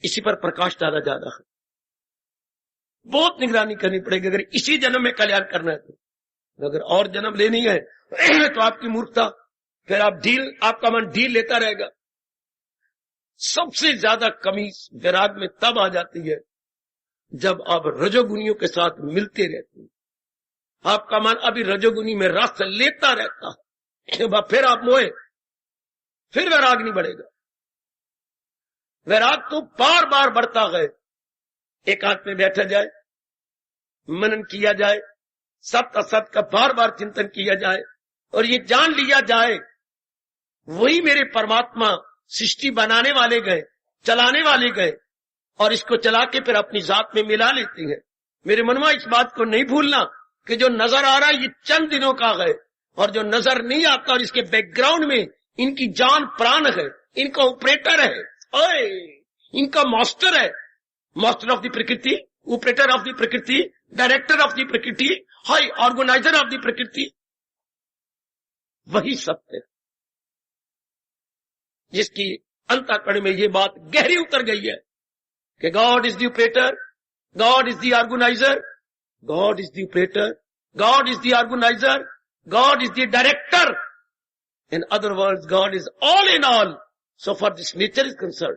B: इसी पर प्रकाश डाला जाना है। बहुत निगरानी करनी पड़ेगी अगर इसी जन्म में कल्याण करना है तो। अगर और जन्म लेनी है तो आपकी मूर्खता, फिर आपका मन ढील लेता रहेगा। सबसे ज्यादा कमी वैराग में तब आ जाती है जब आप रजोगुनियों के साथ मिलते रहते हैं। आपका मन अभी रजोगुनी में रस लेता रहता है, फिर आप मोए, फिर वैराग नहीं बढ़ेगा। वैराग तो बार बार बढ़ता है। एक हाथ में बैठा जाए, मनन किया जाए, सत्य असत का बार बार चिंतन किया जाए, और ये जान लिया जाए वही मेरे परमात्मा सृष्टि बनाने वाले गए, चलाने वाले गए, और इसको चला के फिर अपनी जात में मिला लेती है। मेरे मनवा इस बात को नहीं भूलना कि जो नजर आ रहा है ये चंद दिनों का है, और जो नजर नहीं आता और इसके बैकग्राउंड में इनकी जान प्राण है, इनका ऑपरेटर है, ओए इनका मास्टर है, मास्टर ऑफ द प्रकृति, ऑपरेटर ऑफ द प्रकृति, डायरेक्टर ऑफ द प्रकृति, हाई ऑर्गेनाइजर ऑफ द प्रकृति, वही सत्य है जिसकी अंतःकरण में ये बात गहरी उतर गई है कि God is the operator, God is the organiser, God is the operator, God is the organiser, God is the director. In other words, God is all in all so for this nature is concern.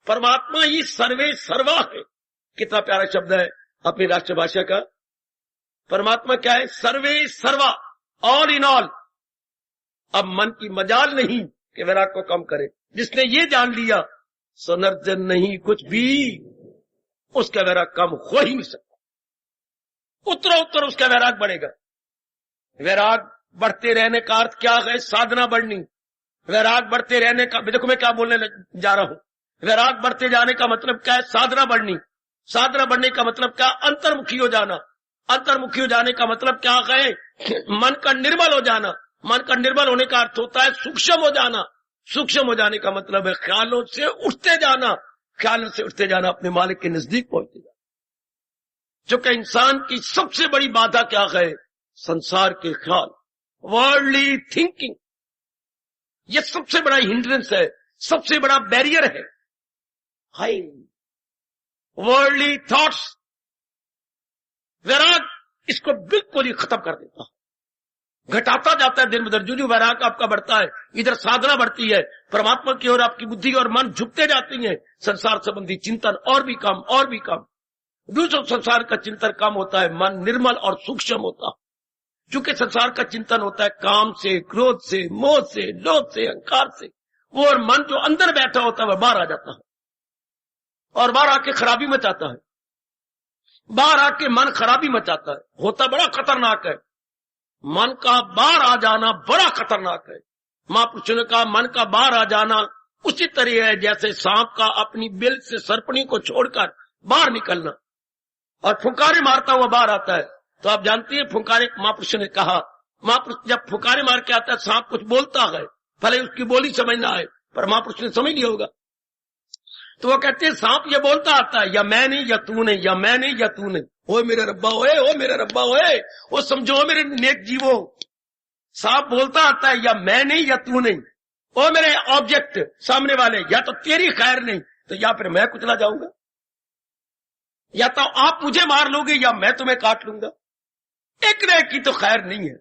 B: परमात्मा ही सर्वे सर्वा है। कितना प्यारा शब्द है अपनी राष्ट्रभाषा का। परमात्मा क्या है? सर्वे सर्वा, ऑल इन ऑल। अब मन की मजाल नहीं कि वैराग को कम करे। जिसने ये जान लिया सनर्जन नहीं कुछ भी, उसका वैराग कम हो ही नहीं सकता। उत्तर उसका वैराग बढ़ेगा। वैराग बढ़ते रहने का अर्थ क्या है? साधना बढ़नी। वैराग बढ़ते रहने का, देखो मैं क्या बोलने जा रहा हूं। वैराग बढ़ते जाने का मतलब क्या है? साधना बढ़नी। साधना बढ़ने का मतलब क्या? अंतर्मुखी हो जाना। अंतर्मुखी हो जाने का मतलब क्या है? मन का निर्मल हो जाना। मन का निर्मल होने का अर्थ होता है सूक्ष्म हो जाना। सूक्ष्म हो जाने का मतलब है ख्यालों से उठते जाना। ख्यालों से उठते जाना, अपने मालिक के नजदीक पहुंचते जाना। जो कि इंसान की सबसे बड़ी बाधा क्या है? संसार के ख्याल, वर्ल्डली थिंकिंग। यह सबसे बड़ा हिंड्रेंस है, सबसे बड़ा बैरियर है। High worldly thoughts. वैराग इसको बिल्कुल ही खत्म कर देता है, घटाता जाता है दिन ब दिन। जो वैराग आपका बढ़ता है, इधर साधना बढ़ती है, परमात्मा की ओर आपकी बुद्धि और मन झुकते जाती है। संसार संबंधी चिंतन और भी कम और भी कम। दूसरों संसार का चिंतन कम होता है, मन निर्मल और सूक्ष्म होता है। चूंकि संसार का चिंतन होता है काम से, क्रोध से, मोह से, लोभ से, अहंकार से, वो और मन जो अंदर बैठा होता है वह बाहर आ जाता है और बाहर आके खराबी मचाता है। बाहर आके मन खराबी मचाता है। होता बड़ा खतरनाक है। मन का बाहर आ जाना बड़ा खतरनाक है। महापुरुषों ने कहा मन का बाहर आ जाना उसी तरह है जैसे सांप का अपनी बिल से सरपणी को छोड़कर बाहर निकलना और फुंकारे मारता हुआ बाहर आता है। तो आप जानती हैं फुंकारे, महापुरुष ने कहा, महापुरुष जब फुंकारे मार के आता है सांप कुछ बोलता है, भले उसकी बोली समझ ना आए, पर महापुरुष ने समझ लिया होगा। तो वो कहते हैं सांप ये बोलता आता है, या मैं नहीं या तू नहीं, या मैं नहीं या तू नहीं। ओ मेरे रब्बा ओए, ओ मेरे रब्बा ओए, वो समझो मेरे नेक जीवो, सांप बोलता आता है या मैं नहीं या तू नहीं। ओ मेरे ऑब्जेक्ट सामने वाले, या तो तेरी खैर नहीं तो या फिर मैं कुचला जाऊंगा, या तो आप मुझे मार लोगे या मैं तुम्हें काट लूंगा। एक न की तो खैर नहीं है।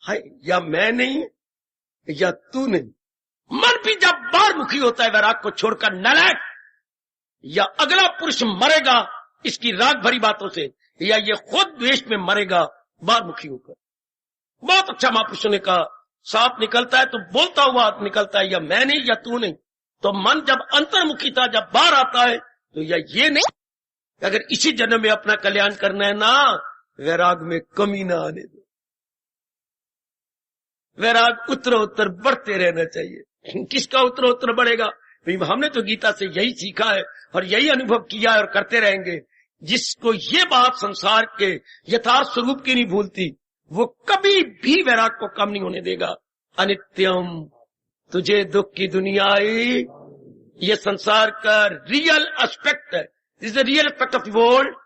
B: हाय, या मैं नहीं या तू नहीं। मन भी जब बार मुखी होता है वैराग को छोड़कर, नलायक, या अगला पुरुष मरेगा इसकी राग भरी बातों से, या ये खुद द्वेष में मरेगा बार मुखी होकर। बहुत अच्छा महापुरुषों ने कहा, सांप निकलता है तो बोलता हुआ निकलता है, या मैं नहीं या तू नहीं। तो मन जब अंतर्मुखी था, जब बाहर आता है तो या ये नहीं, अगर इसी जन्म में अपना कल्याण करना है ना, वैराग में कमी ना आने दो। वैराग उत्तरोत्तर बढ़ते रहना चाहिए। किसका उत्तरोत्तर बढ़ेगा? हमने तो गीता से यही सीखा है और यही अनुभव किया है और करते रहेंगे। जिसको ये बात संसार के यथार्थ स्वरूप की नहीं भूलती, वो कभी भी वैराग को कम नहीं होने देगा। अनित्यम तुझे दुख की दुनिया आई, ये संसार का रियल एस्पेक्ट है, this is the real aspect of the world.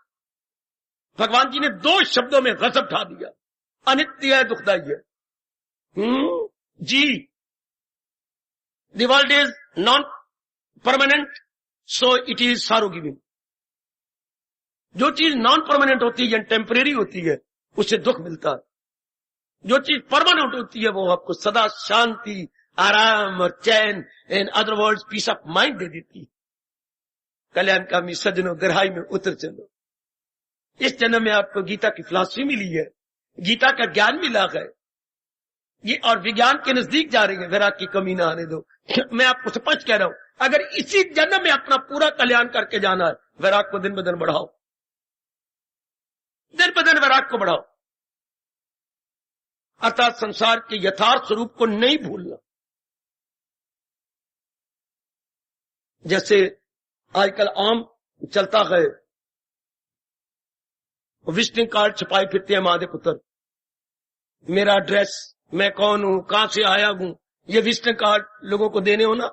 B: भगवान जी ने 2 शब्दों में गजब ढा दिया, अनित्य है, दुखदाई है। जी, the world is non permanent, so it is sorrow giving. जो चीज नॉन परमानेंट होती है या टेम्परेरी होती है, उससे दुख मिलता है। जो चीज परमानेंट होती है वो आपको सदा शांति, आराम और चैन, in other words peace of mind दे देती। कल्याणकामी सज्जनों, गहराई में उतर चलो। इस जन्म में आपको गीता की फिलॉसफी मिली है, गीता का ज्ञान मिला है, ये और विज्ञान के नजदीक जा रही है। वैराग की कमी ना आने दो। मैं आपको स्पष्ट कह रहा हूं, अगर इसी जन्म में अपना पूरा कल्याण करके जाना है, वैराग को दिन ब दिन बढ़ाओ, दिन ब दिन वैराग को बढ़ाओ। अर्थात संसार के यथार्थ स्वरूप को नहीं भूलना। जैसे आजकल आम चलता है, विजिटिंग कार्ड छपाई फिरते हैं माधे पुत्र, मेरा एड्रेस, मैं कौन हूं, कहां से आया हूं, ये विजिटिंग कार्ड लोगों को देने हो ना।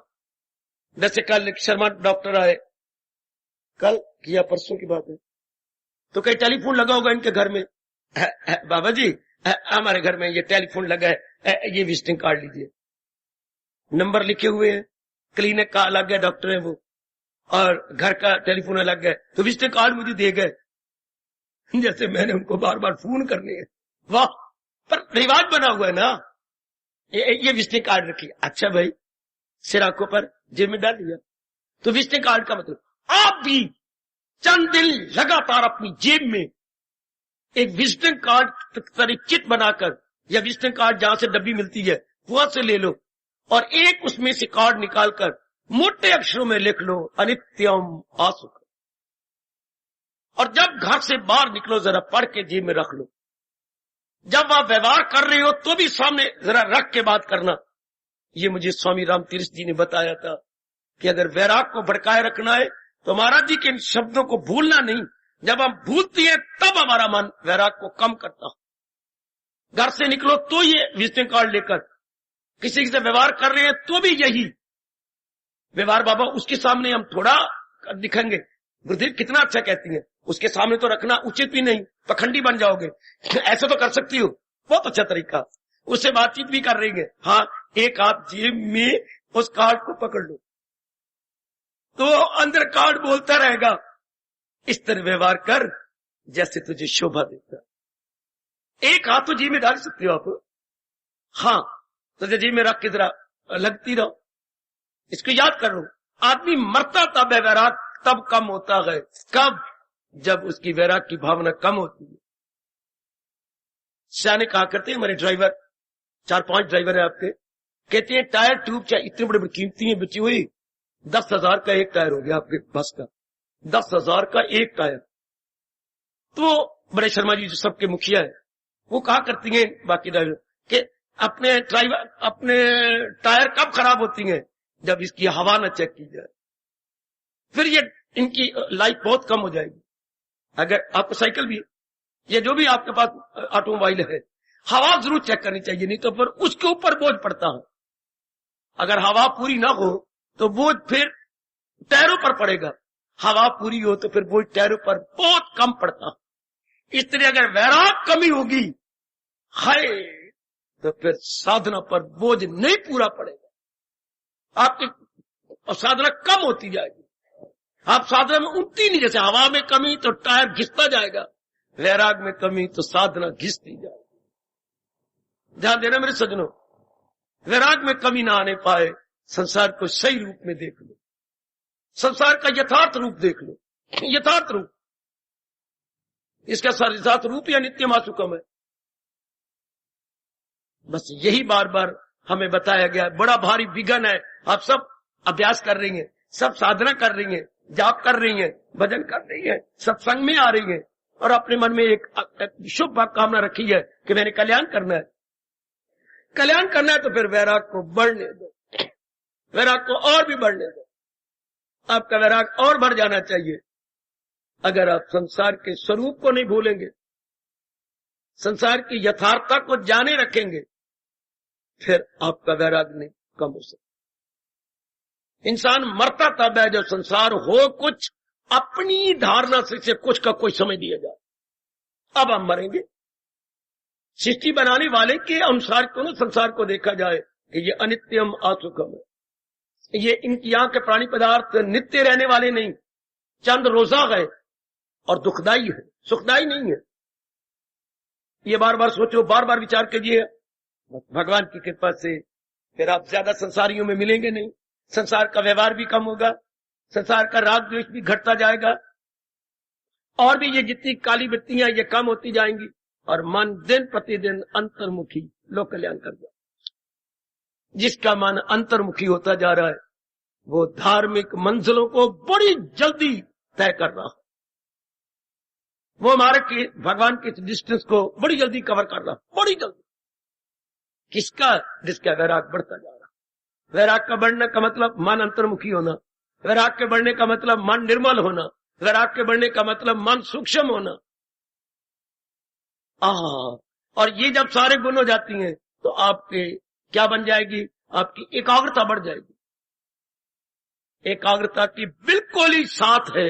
B: जैसे कल शर्मा डॉक्टर आए, कल किया परसों की बात है, तो कहीं टेलीफोन लगा होगा इनके घर में, बाबा जी हमारे घर में ये टेलीफोन लगा है, ये विजिटिंग कार्ड लीजिए। नंबर लिखे हुए हैं, क्लिनिक का अलग है, डॉक्टर है वो, और घर का टेलीफोन अलग है, तो विजिटिंग कार्ड मुझे दे गए, जैसे मैंने उनको बार बार फोन करने है। वाह, पर रिवाज बना हुआ है ना, ये विजिटिंग कार्ड रखिए। अच्छा भाई, सिर आंखों पर जेब में डाल लिया। तो विजिटिंग कार्ड का मतलब, आप भी चंद दिन लगातार अपनी जेब में एक विजिटिंग कार्ड चिट बनाकर, या विजिटिंग कार्ड जहां से डब्बी मिलती है वहां से ले लो, और एक उसमें से कार्ड निकालकर मोटे अक्षरों में लिख लो, अनित्यम आसुख। और जब घर से बाहर निकलो जरा पढ़ के जेब में रख लो। जब आप व्यवहार कर रहे हो तो भी सामने जरा रख के बात करना। ये मुझे स्वामी राम तीर्थ जी ने बताया था कि अगर वैराग को भड़काए रखना है तो महाराज जी के इन शब्दों को भूलना नहीं। जब हम भूलती हैं तब हमारा मन वैराग को कम करता। घर से निकलो तो ये विजिटिंग कार्ड लेकर, किसी से व्यवहार कर रहे हैं तो भी यही व्यवहार। बाबा उसके सामने हम थोड़ा दिखेंगे, गुरुदेव कितना अच्छा कहती हैं, उसके सामने तो रखना उचित भी नहीं, पखंडी बन जाओगे। ऐसा तो कर सकती हो, बहुत अच्छा तरीका, उससे बातचीत भी कर रही है। हाँ, एक हाथ जेब में उस कार्ड को पकड़ लो तो अंदर कार्ड बोलता रहेगा, इस तरह व्यवहार कर जैसे तुझे शोभा देता। एक हाथ तो जेब में डाल सकते हो आप, हाँ, तो जेब में रख के जरा लगती रहो। इसको याद कर लो, आदमी मरता तब है, वैराग तब कम होता है। कब? जब उसकी वैराग की भावना कम होती है। शाह ने कहा करते हैं, हमारे ड्राइवर 4-5 ड्राइवर है आपके, कहते हैं टायर ट्यूब चाहे इतने बड़े बड़ी कीमती है बची हुई, 10,000 का एक टायर हो गया आपके बस का, 10,000 का एक टायर। तो बड़े शर्मा जी जो सबके मुखिया है, वो कहा करती हैं बाकी ड्राइवर कि अपने टायर कब खराब होती हैं, जब इसकी हवा न चेक की जाए, फिर ये इनकी लाइफ बहुत कम हो जाएगी। अगर आपको साइकिल भी, ये जो भी आपके पास ऑटोमोबाइल है, हवा जरूर चेक करनी चाहिए, नहीं तो फिर उसके ऊपर बोझ पड़ता है। अगर हवा पूरी ना हो तो बोझ फिर टायरों पर पड़ेगा, हवा पूरी हो तो फिर बोझ टायरों पर बहुत कम पड़ता। इसलिए अगर वैराग कमी होगी हाय तो फिर साधना पर बोझ नहीं पूरा पड़ेगा, आपकी साधना कम होती जाएगी, आप साधना में उठती नहीं। जैसे हवा में कमी तो टायर घिसता जाएगा, वैराग में कमी तो साधना घिसती जाएगी। ध्यान देना मेरे सज्जनों, वैराग में कमी ना आने पाए, संसार को सही रूप में देख लो, संसार का यथार्थ रूप देख लो, यथार्थ रूप। इसका यथार्थ रूप या नित्यम असुखम है। बस यही बार बार हमें बताया गया है। बड़ा भारी विघन है, आप सब अभ्यास कर रही हैं, सब साधना कर रही हैं, जाप कर रही हैं, भजन कर रही हैं, सत्संग में आ रही हैं और अपने मन में एक शुभ कामना रखी है कि मैंने कल्याण करना है। कल्याण करना है तो फिर वैराग को बढ़ने दो, वैराग को और भी बढ़ने दो, आपका वैराग और बढ़ जाना चाहिए। अगर आप संसार के स्वरूप को नहीं भूलेंगे, संसार की यथार्थता को जाने रखेंगे, फिर आपका वैराग नहीं कम हो सकता। इंसान मरता तब है जब संसार हो कुछ अपनी धारणा से कुछ का कोई समझ दिया जाए। अब हम मरेंगे, सृष्टि बनाने वाले के अनुसार क्यों ना संसार को देखा जाए कि ये अनित्यम असुखम है, ये इनकी यहाँ के प्राणी पदार्थ नित्य रहने वाले नहीं, चंद रोजा है और दुखदाई है, सुखदाई नहीं है। ये बार बार सोचो, बार बार विचार कीजिए, भगवान की कृपा से फिर आप ज्यादा संसारियों में मिलेंगे नहीं, संसार का व्यवहार भी कम होगा, संसार का राग द्वेष भी घटता जाएगा और भी ये जितनी काली वृत्तियां ये कम होती जाएंगी और मन दिन प्रतिदिन अंतर्मुखी लोक कल्याण कर जाए। जिसका मन अंतर्मुखी होता जा रहा है वो धार्मिक मंजिलों को बड़ी जल्दी तय कर रहा है, वो हमारे भगवान के डिस्टेंस को बड़ी जल्दी कवर कर रहा है, बड़ी जल्दी। किसका? जिसका वैराग बढ़ता जा रहा। वैराग का बढ़ने का मतलब मन अंतर्मुखी होना, वैराग के बढ़ने का मतलब मन निर्मल होना, वैराग के बढ़ने का मतलब मन सूक्ष्म होना। और ये जब सारे गुण हो जाती हैं तो आपके क्या बन जाएगी? आपकी एकाग्रता बढ़ जाएगी। एकाग्रता की बिल्कुल ही साथ है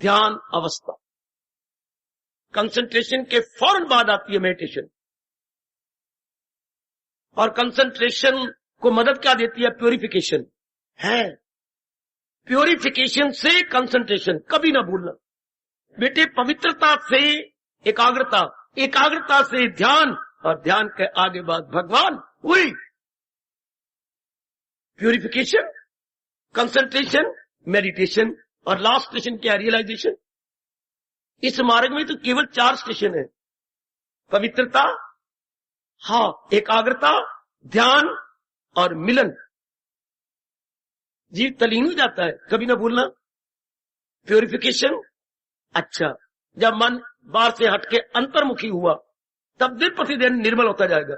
B: ध्यान अवस्था। कंसंट्रेशन के फौरन बाद आती है मेडिटेशन, और कंसंट्रेशन को मदद क्या देती है? प्योरिफिकेशन है। प्योरिफिकेशन से कंसंट्रेशन कभी ना भूलना बेटे। पवित्रता से एकाग्रता, एकाग्रता से ध्यान, और ध्यान के आगे बाद भगवान हुई। प्योरिफिकेशन, कंसंट्रेशन, मेडिटेशन, और लास्ट स्टेशन क्या? रियलाइजेशन। इस मार्ग में तो केवल 4 स्टेशन है, पवित्रता, एकाग्रता, ध्यान और मिलन। जीव तलीन हो जाता है, कभी ना भूलना। प्योरिफिकेशन, अच्छा, जब मन बाहर से हटके अंतर्मुखी हुआ तब दिन प्रतिदिन निर्मल होता जाएगा।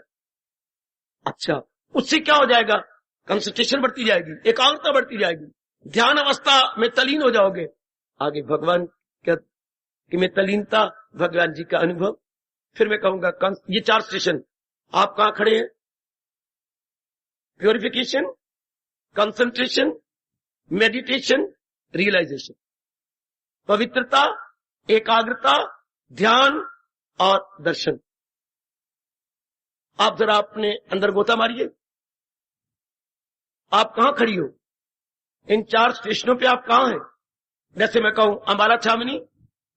B: अच्छा, उससे क्या हो जाएगा? कंसंट्रेशन बढ़ती जाएगी, एकाग्रता बढ़ती जाएगी, ध्यान अवस्था में तलीन हो जाओगे। आगे भगवान कि में तलीनता, भगवान जी का अनुभव। फिर मैं कहूंगा ये 4 स्टेशन आप कहां खड़े हैं? Purification, concentration, meditation, realisation. पवित्रता, एकाग्रता, ध्यान और दर्शन। आप जरा अपने अंदर गोता मारिए, आप कहां खड़ी हो? इन 4 स्टेशनों पे आप कहां हैं? जैसे मैं कहूं अंबाला छावनी,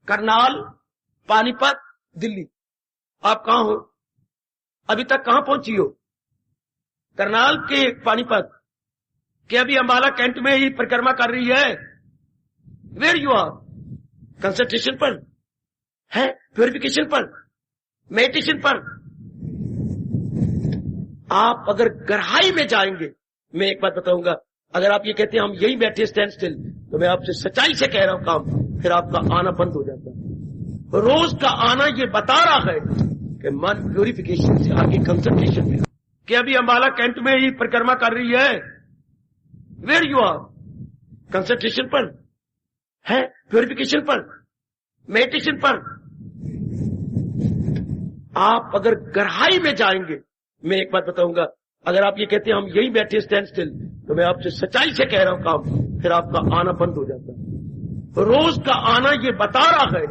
B: करनाल, पानीपत, दिल्ली, आप कहां हो? अभी तक कहां पहुंची हो? करनाल के पानीपत के अभी अंबाला कैंट में ही परिक्रमा कर रही है? Where you are? कंसंट्रेशन पर है, प्योरिफिकेशन पर, मेडिटेशन पर। आप अगर गहराई में जाएंगे, मैं एक बात बताऊंगा, अगर आप ये कहते हैं हम यही बैठे स्टैंड स्टिल, तो मैं आपसे सच्चाई से कह रहा हूं काम, फिर आपका आना बंद हो जाता है। रोज का आना ये बता रहा है कि मन प्योरिफिकेशन से आगे कंसंट्रेशन में, कि अभी अंबाला कैंट में ही परिक्रमा कर रही है। वेयर यू आर, कंसंट्रेशन पर है, प्योरिफिकेशन पर, मेडिटेशन पर। आप अगर गहराई में जाएंगे, मैं एक बात बताऊंगा, अगर आप ये कहते हैं हम यही बैठे स्टैंड स्टिल, तो मैं आपसे सच्चाई से कह रहा हूं काम, फिर आपका आना बंद हो जाता है। रोज का आना ये बता रहा है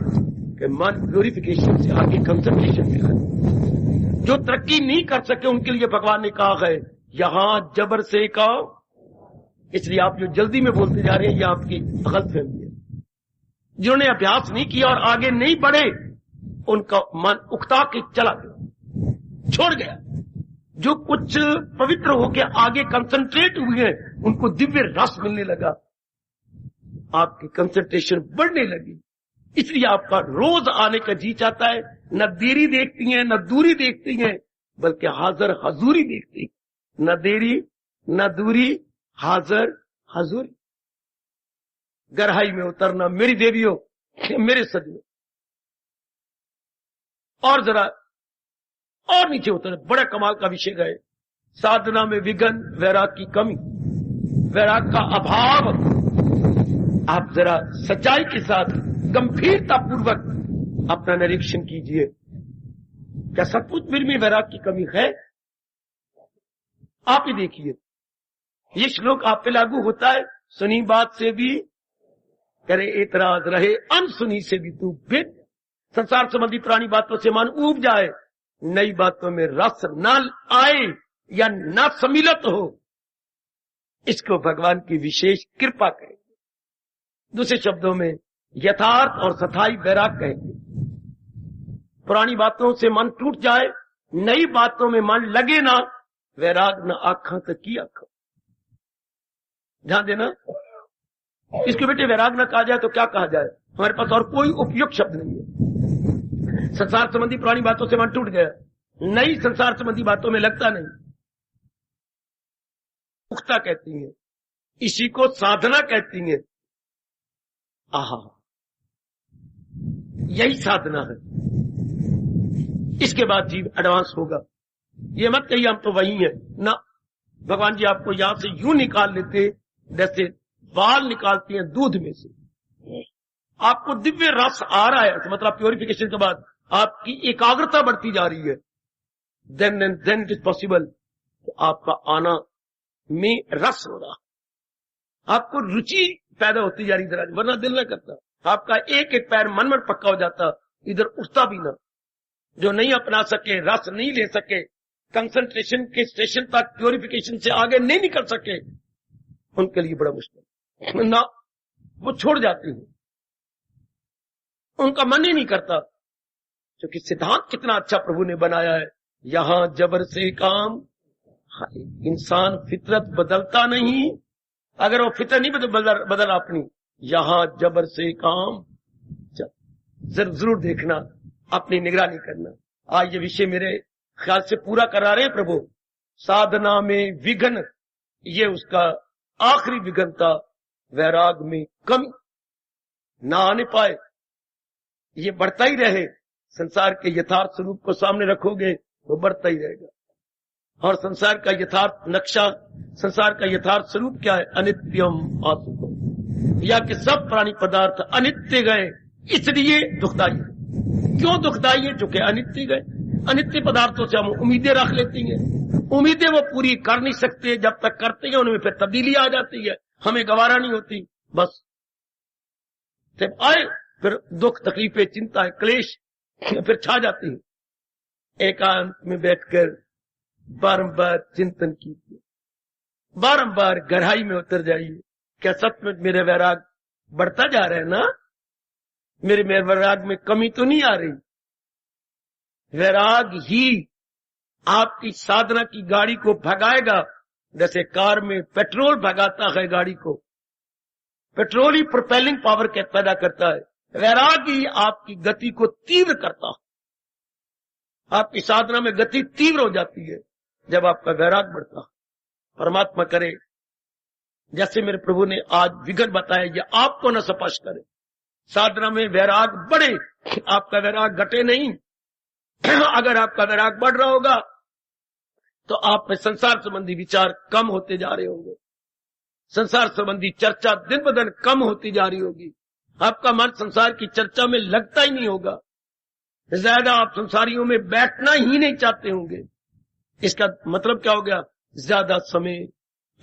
B: कि मन प्योरिफिकेशन से आगे कंसंट्रेशन में है। जो तरक्की नहीं कर सके उनके लिए भगवान ने कहा है यहां जबर से कहो। इसलिए आप जो जल्दी में बोलते जा रहे हैं, ये आपकी गलतफहमी है। जिन्होंने अभ्यास नहीं किया और आगे नहीं बढ़े, उनका मन उकता के चला गया, छोड़ गया। जो कुछ पवित्र होकर आगे कंसंट्रेट हुए हैं, उनको दिव्य रस मिलने लगा, आपकी कंसंट्रेशन बढ़ने लगी। इसलिए आपका रोज आने का जी चाहता है। न देरी देखती हैं, न दूरी देखती हैं, बल्कि हाजिर हजूरी देखती हैं। न देरी न दूरी, हाजिर हजूरी। गहराई में उतरना मेरी देवियों, मेरे सजनों। और जरा और नीचे उतरे, बड़ा कमाल का विषय गए। साधना में विघन, वैराग की कमी, वैराग का अभाव। आप जरा सच्चाई के साथ गंभीरता पूर्वक अपना निरीक्षण कीजिए। क्या सचमुच मेरे में वैराग की कमी है? आप ही देखिए, ये श्लोक आप पे लागू होता है। सुनी बात से भी करे एतराज, रहे अनसुनी से भी तू भिन्न। संसार संबंधी पुरानी बातों से मन ऊब जाए, नई बातों में रस न आए या न सम्मिलित हो, इसको भगवान की विशेष कृपा कहेंगे। दूसरे शब्दों में यथार्थ और सथाई वैराग कहेंगे। पुरानी बातों से मन टूट जाए, नई बातों में मन लगे ना, वैराग न आंखों तक की आंखों। ध्यान देना, इसके बेटे वैराग न कहा जाए तो क्या कहा जाए? हमारे पास और कोई उपयुक्त शब्द नहीं है। संसार संबंधी पुरानी बातों से मन टूट गया, नई संसार संबंधी बातों में लगता नहीं, पुख्ता कहती हैं, इसी को साधना कहती हैं। आहा, यही साधना है। इसके बाद जीव एडवांस होगा। ये मत कहिए हम तो वही हैं ना। भगवान जी आपको यहां से यूं निकाल लेते जैसे बाल निकालती हैं दूध में से। आपको दिव्य रस आ रहा है, तो मतलब प्योरिफिकेशन के बाद आपकी एकाग्रता बढ़ती जा रही है। देन इट इज पॉसिबल तो आपका आना में रस हो रहा, आपको रुचि पैदा होती जा रही इधर, वरना दिल न करता। आपका एक एक पैर मन में पक्का हो जाता, इधर उठता भी ना। जो नहीं अपना सके, रस नहीं ले सके, कंसंट्रेशन के स्टेशन तक प्योरिफिकेशन से आगे नहीं निकल सके, उनके लिए बड़ा मुश्किल ना, वो छोड़ जाते हैं, उनका मन ही नहीं करता। क्योंकि सिद्धांत कितना अच्छा प्रभु ने बनाया है। यहां जबर से काम, इंसान फितरत बदलता नहीं। अगर वो फितरत नहीं बदल अपनी, यहां जबर से काम, जरूर देखना, अपनी निगरानी करना। आज ये विषय मेरे ख्याल से पूरा करा रहे हैं प्रभु। साधना में विघन, ये उसका आखिरी विघन था। वैराग में कमी ना आने पाए, ये बढ़ता ही रहे। संसार के यथार्थ स्वरूप को सामने रखोगे वो बढ़ता ही रहेगा। और संसार का यथार्थ नक्शा, संसार का यथार्थ स्वरूप क्या है? अनित्यम आसुकम, या कि सब प्राणी पदार्थ अनित्य गए, इसलिए दुखदाई। क्यों दुखदाई है? चूंकि अनित्य गए। अनित्य पदार्थों से हम उम्मीदें रख लेती हैं, उम्मीदें वो पूरी कर नहीं सकते। जब तक करते हैं उनमें फिर तब्दीली आ जाती है, हमें गवारा नहीं होती। बस जब आए फिर दुख, तकलीफें, चिंता, क्लेश फिर छा जाती है। एकांत में बैठकर बारंबार चिंतन कीजिए, बारंबार गहराई में उतर जाइए। क्या सच में मेरे वैराग बढ़ता जा रहा है ना? मेरे वैराग में कमी तो नहीं आ रही। वैराग ही आपकी साधना की गाड़ी को भगाएगा। जैसे कार में पेट्रोल भगाता है गाड़ी को, पेट्रोल ही प्रोपेलिंग पावर पैदा करता है। वैराग ही आपकी गति को तीव्र करता है। आपकी साधना में गति तीव्र हो जाती है जब आपका वैराग बढ़ता है। परमात्मा करे जैसे मेरे प्रभु ने आज विघन बताया, ये आपको न स्पर्श करे। साधना में वैराग बढ़े, आपका वैराग घटे नहीं। अगर आपका वैराग बढ़ रहा होगा तो आप में संसार संबंधी विचार कम होते जा रहे होंगे। संसार संबंधी चर्चा दिन ब दिन कम होती जा रही होगी। आपका मन संसार की चर्चा में लगता ही नहीं होगा, ज्यादा आप संसारियों में बैठना ही नहीं चाहते होंगे। इसका मतलब क्या हो गया? ज्यादा समय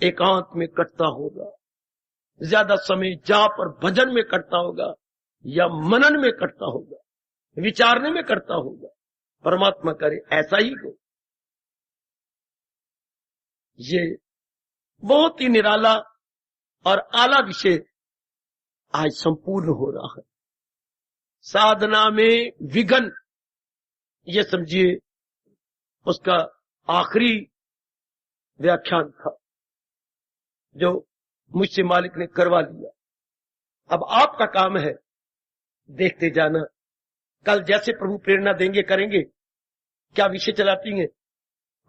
B: एकांत में कटता होगा, ज्यादा समय जाप और भजन में कटता होगा, या मनन में कटता होगा, विचारने में कटता होगा। परमात्मा करे ऐसा ही हो। ये बहुत ही निराला और आला विषय आज संपूर्ण हो रहा है। साधना में विघन, ये समझिए उसका आखिरी व्याख्यान था जो मुझसे मालिक ने करवा लिया। अब आपका काम है देखते जाना, कल जैसे प्रभु प्रेरणा देंगे करेंगे, क्या विषय चलाती हैं,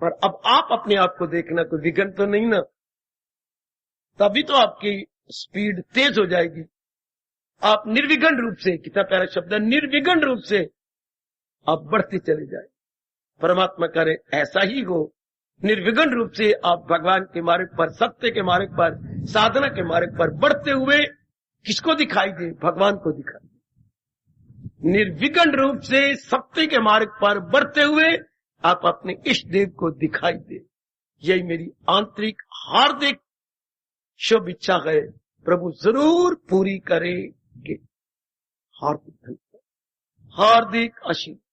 B: पर अब आप अपने आप को देखना, कोई विघन तो नहीं ना, तभी तो आपकी स्पीड तेज हो जाएगी। आप निर्विघन रूप से, कितना प्यारा शब्द है, निर्विघन रूप से आप बढ़ते चले जाए। परमात्मा करे ऐसा ही हो, निर्विघन रूप से आप भगवान के मार्ग पर, सत्य के मार्ग पर, साधना के मार्ग पर बढ़ते हुए किसको दिखाई दे? भगवान को दिखाई दे। निर्विघन रूप से सत्य के मार्ग पर बढ़ते हुए आप अपने इष्ट देव को दिखाई दे। यही मेरी आंतरिक हार्दिक शुभ इच्छा है, प्रभु जरूर पूरी करेंगे। हार्दिक धन्यवाद, हार्दिक आशीर्वाद।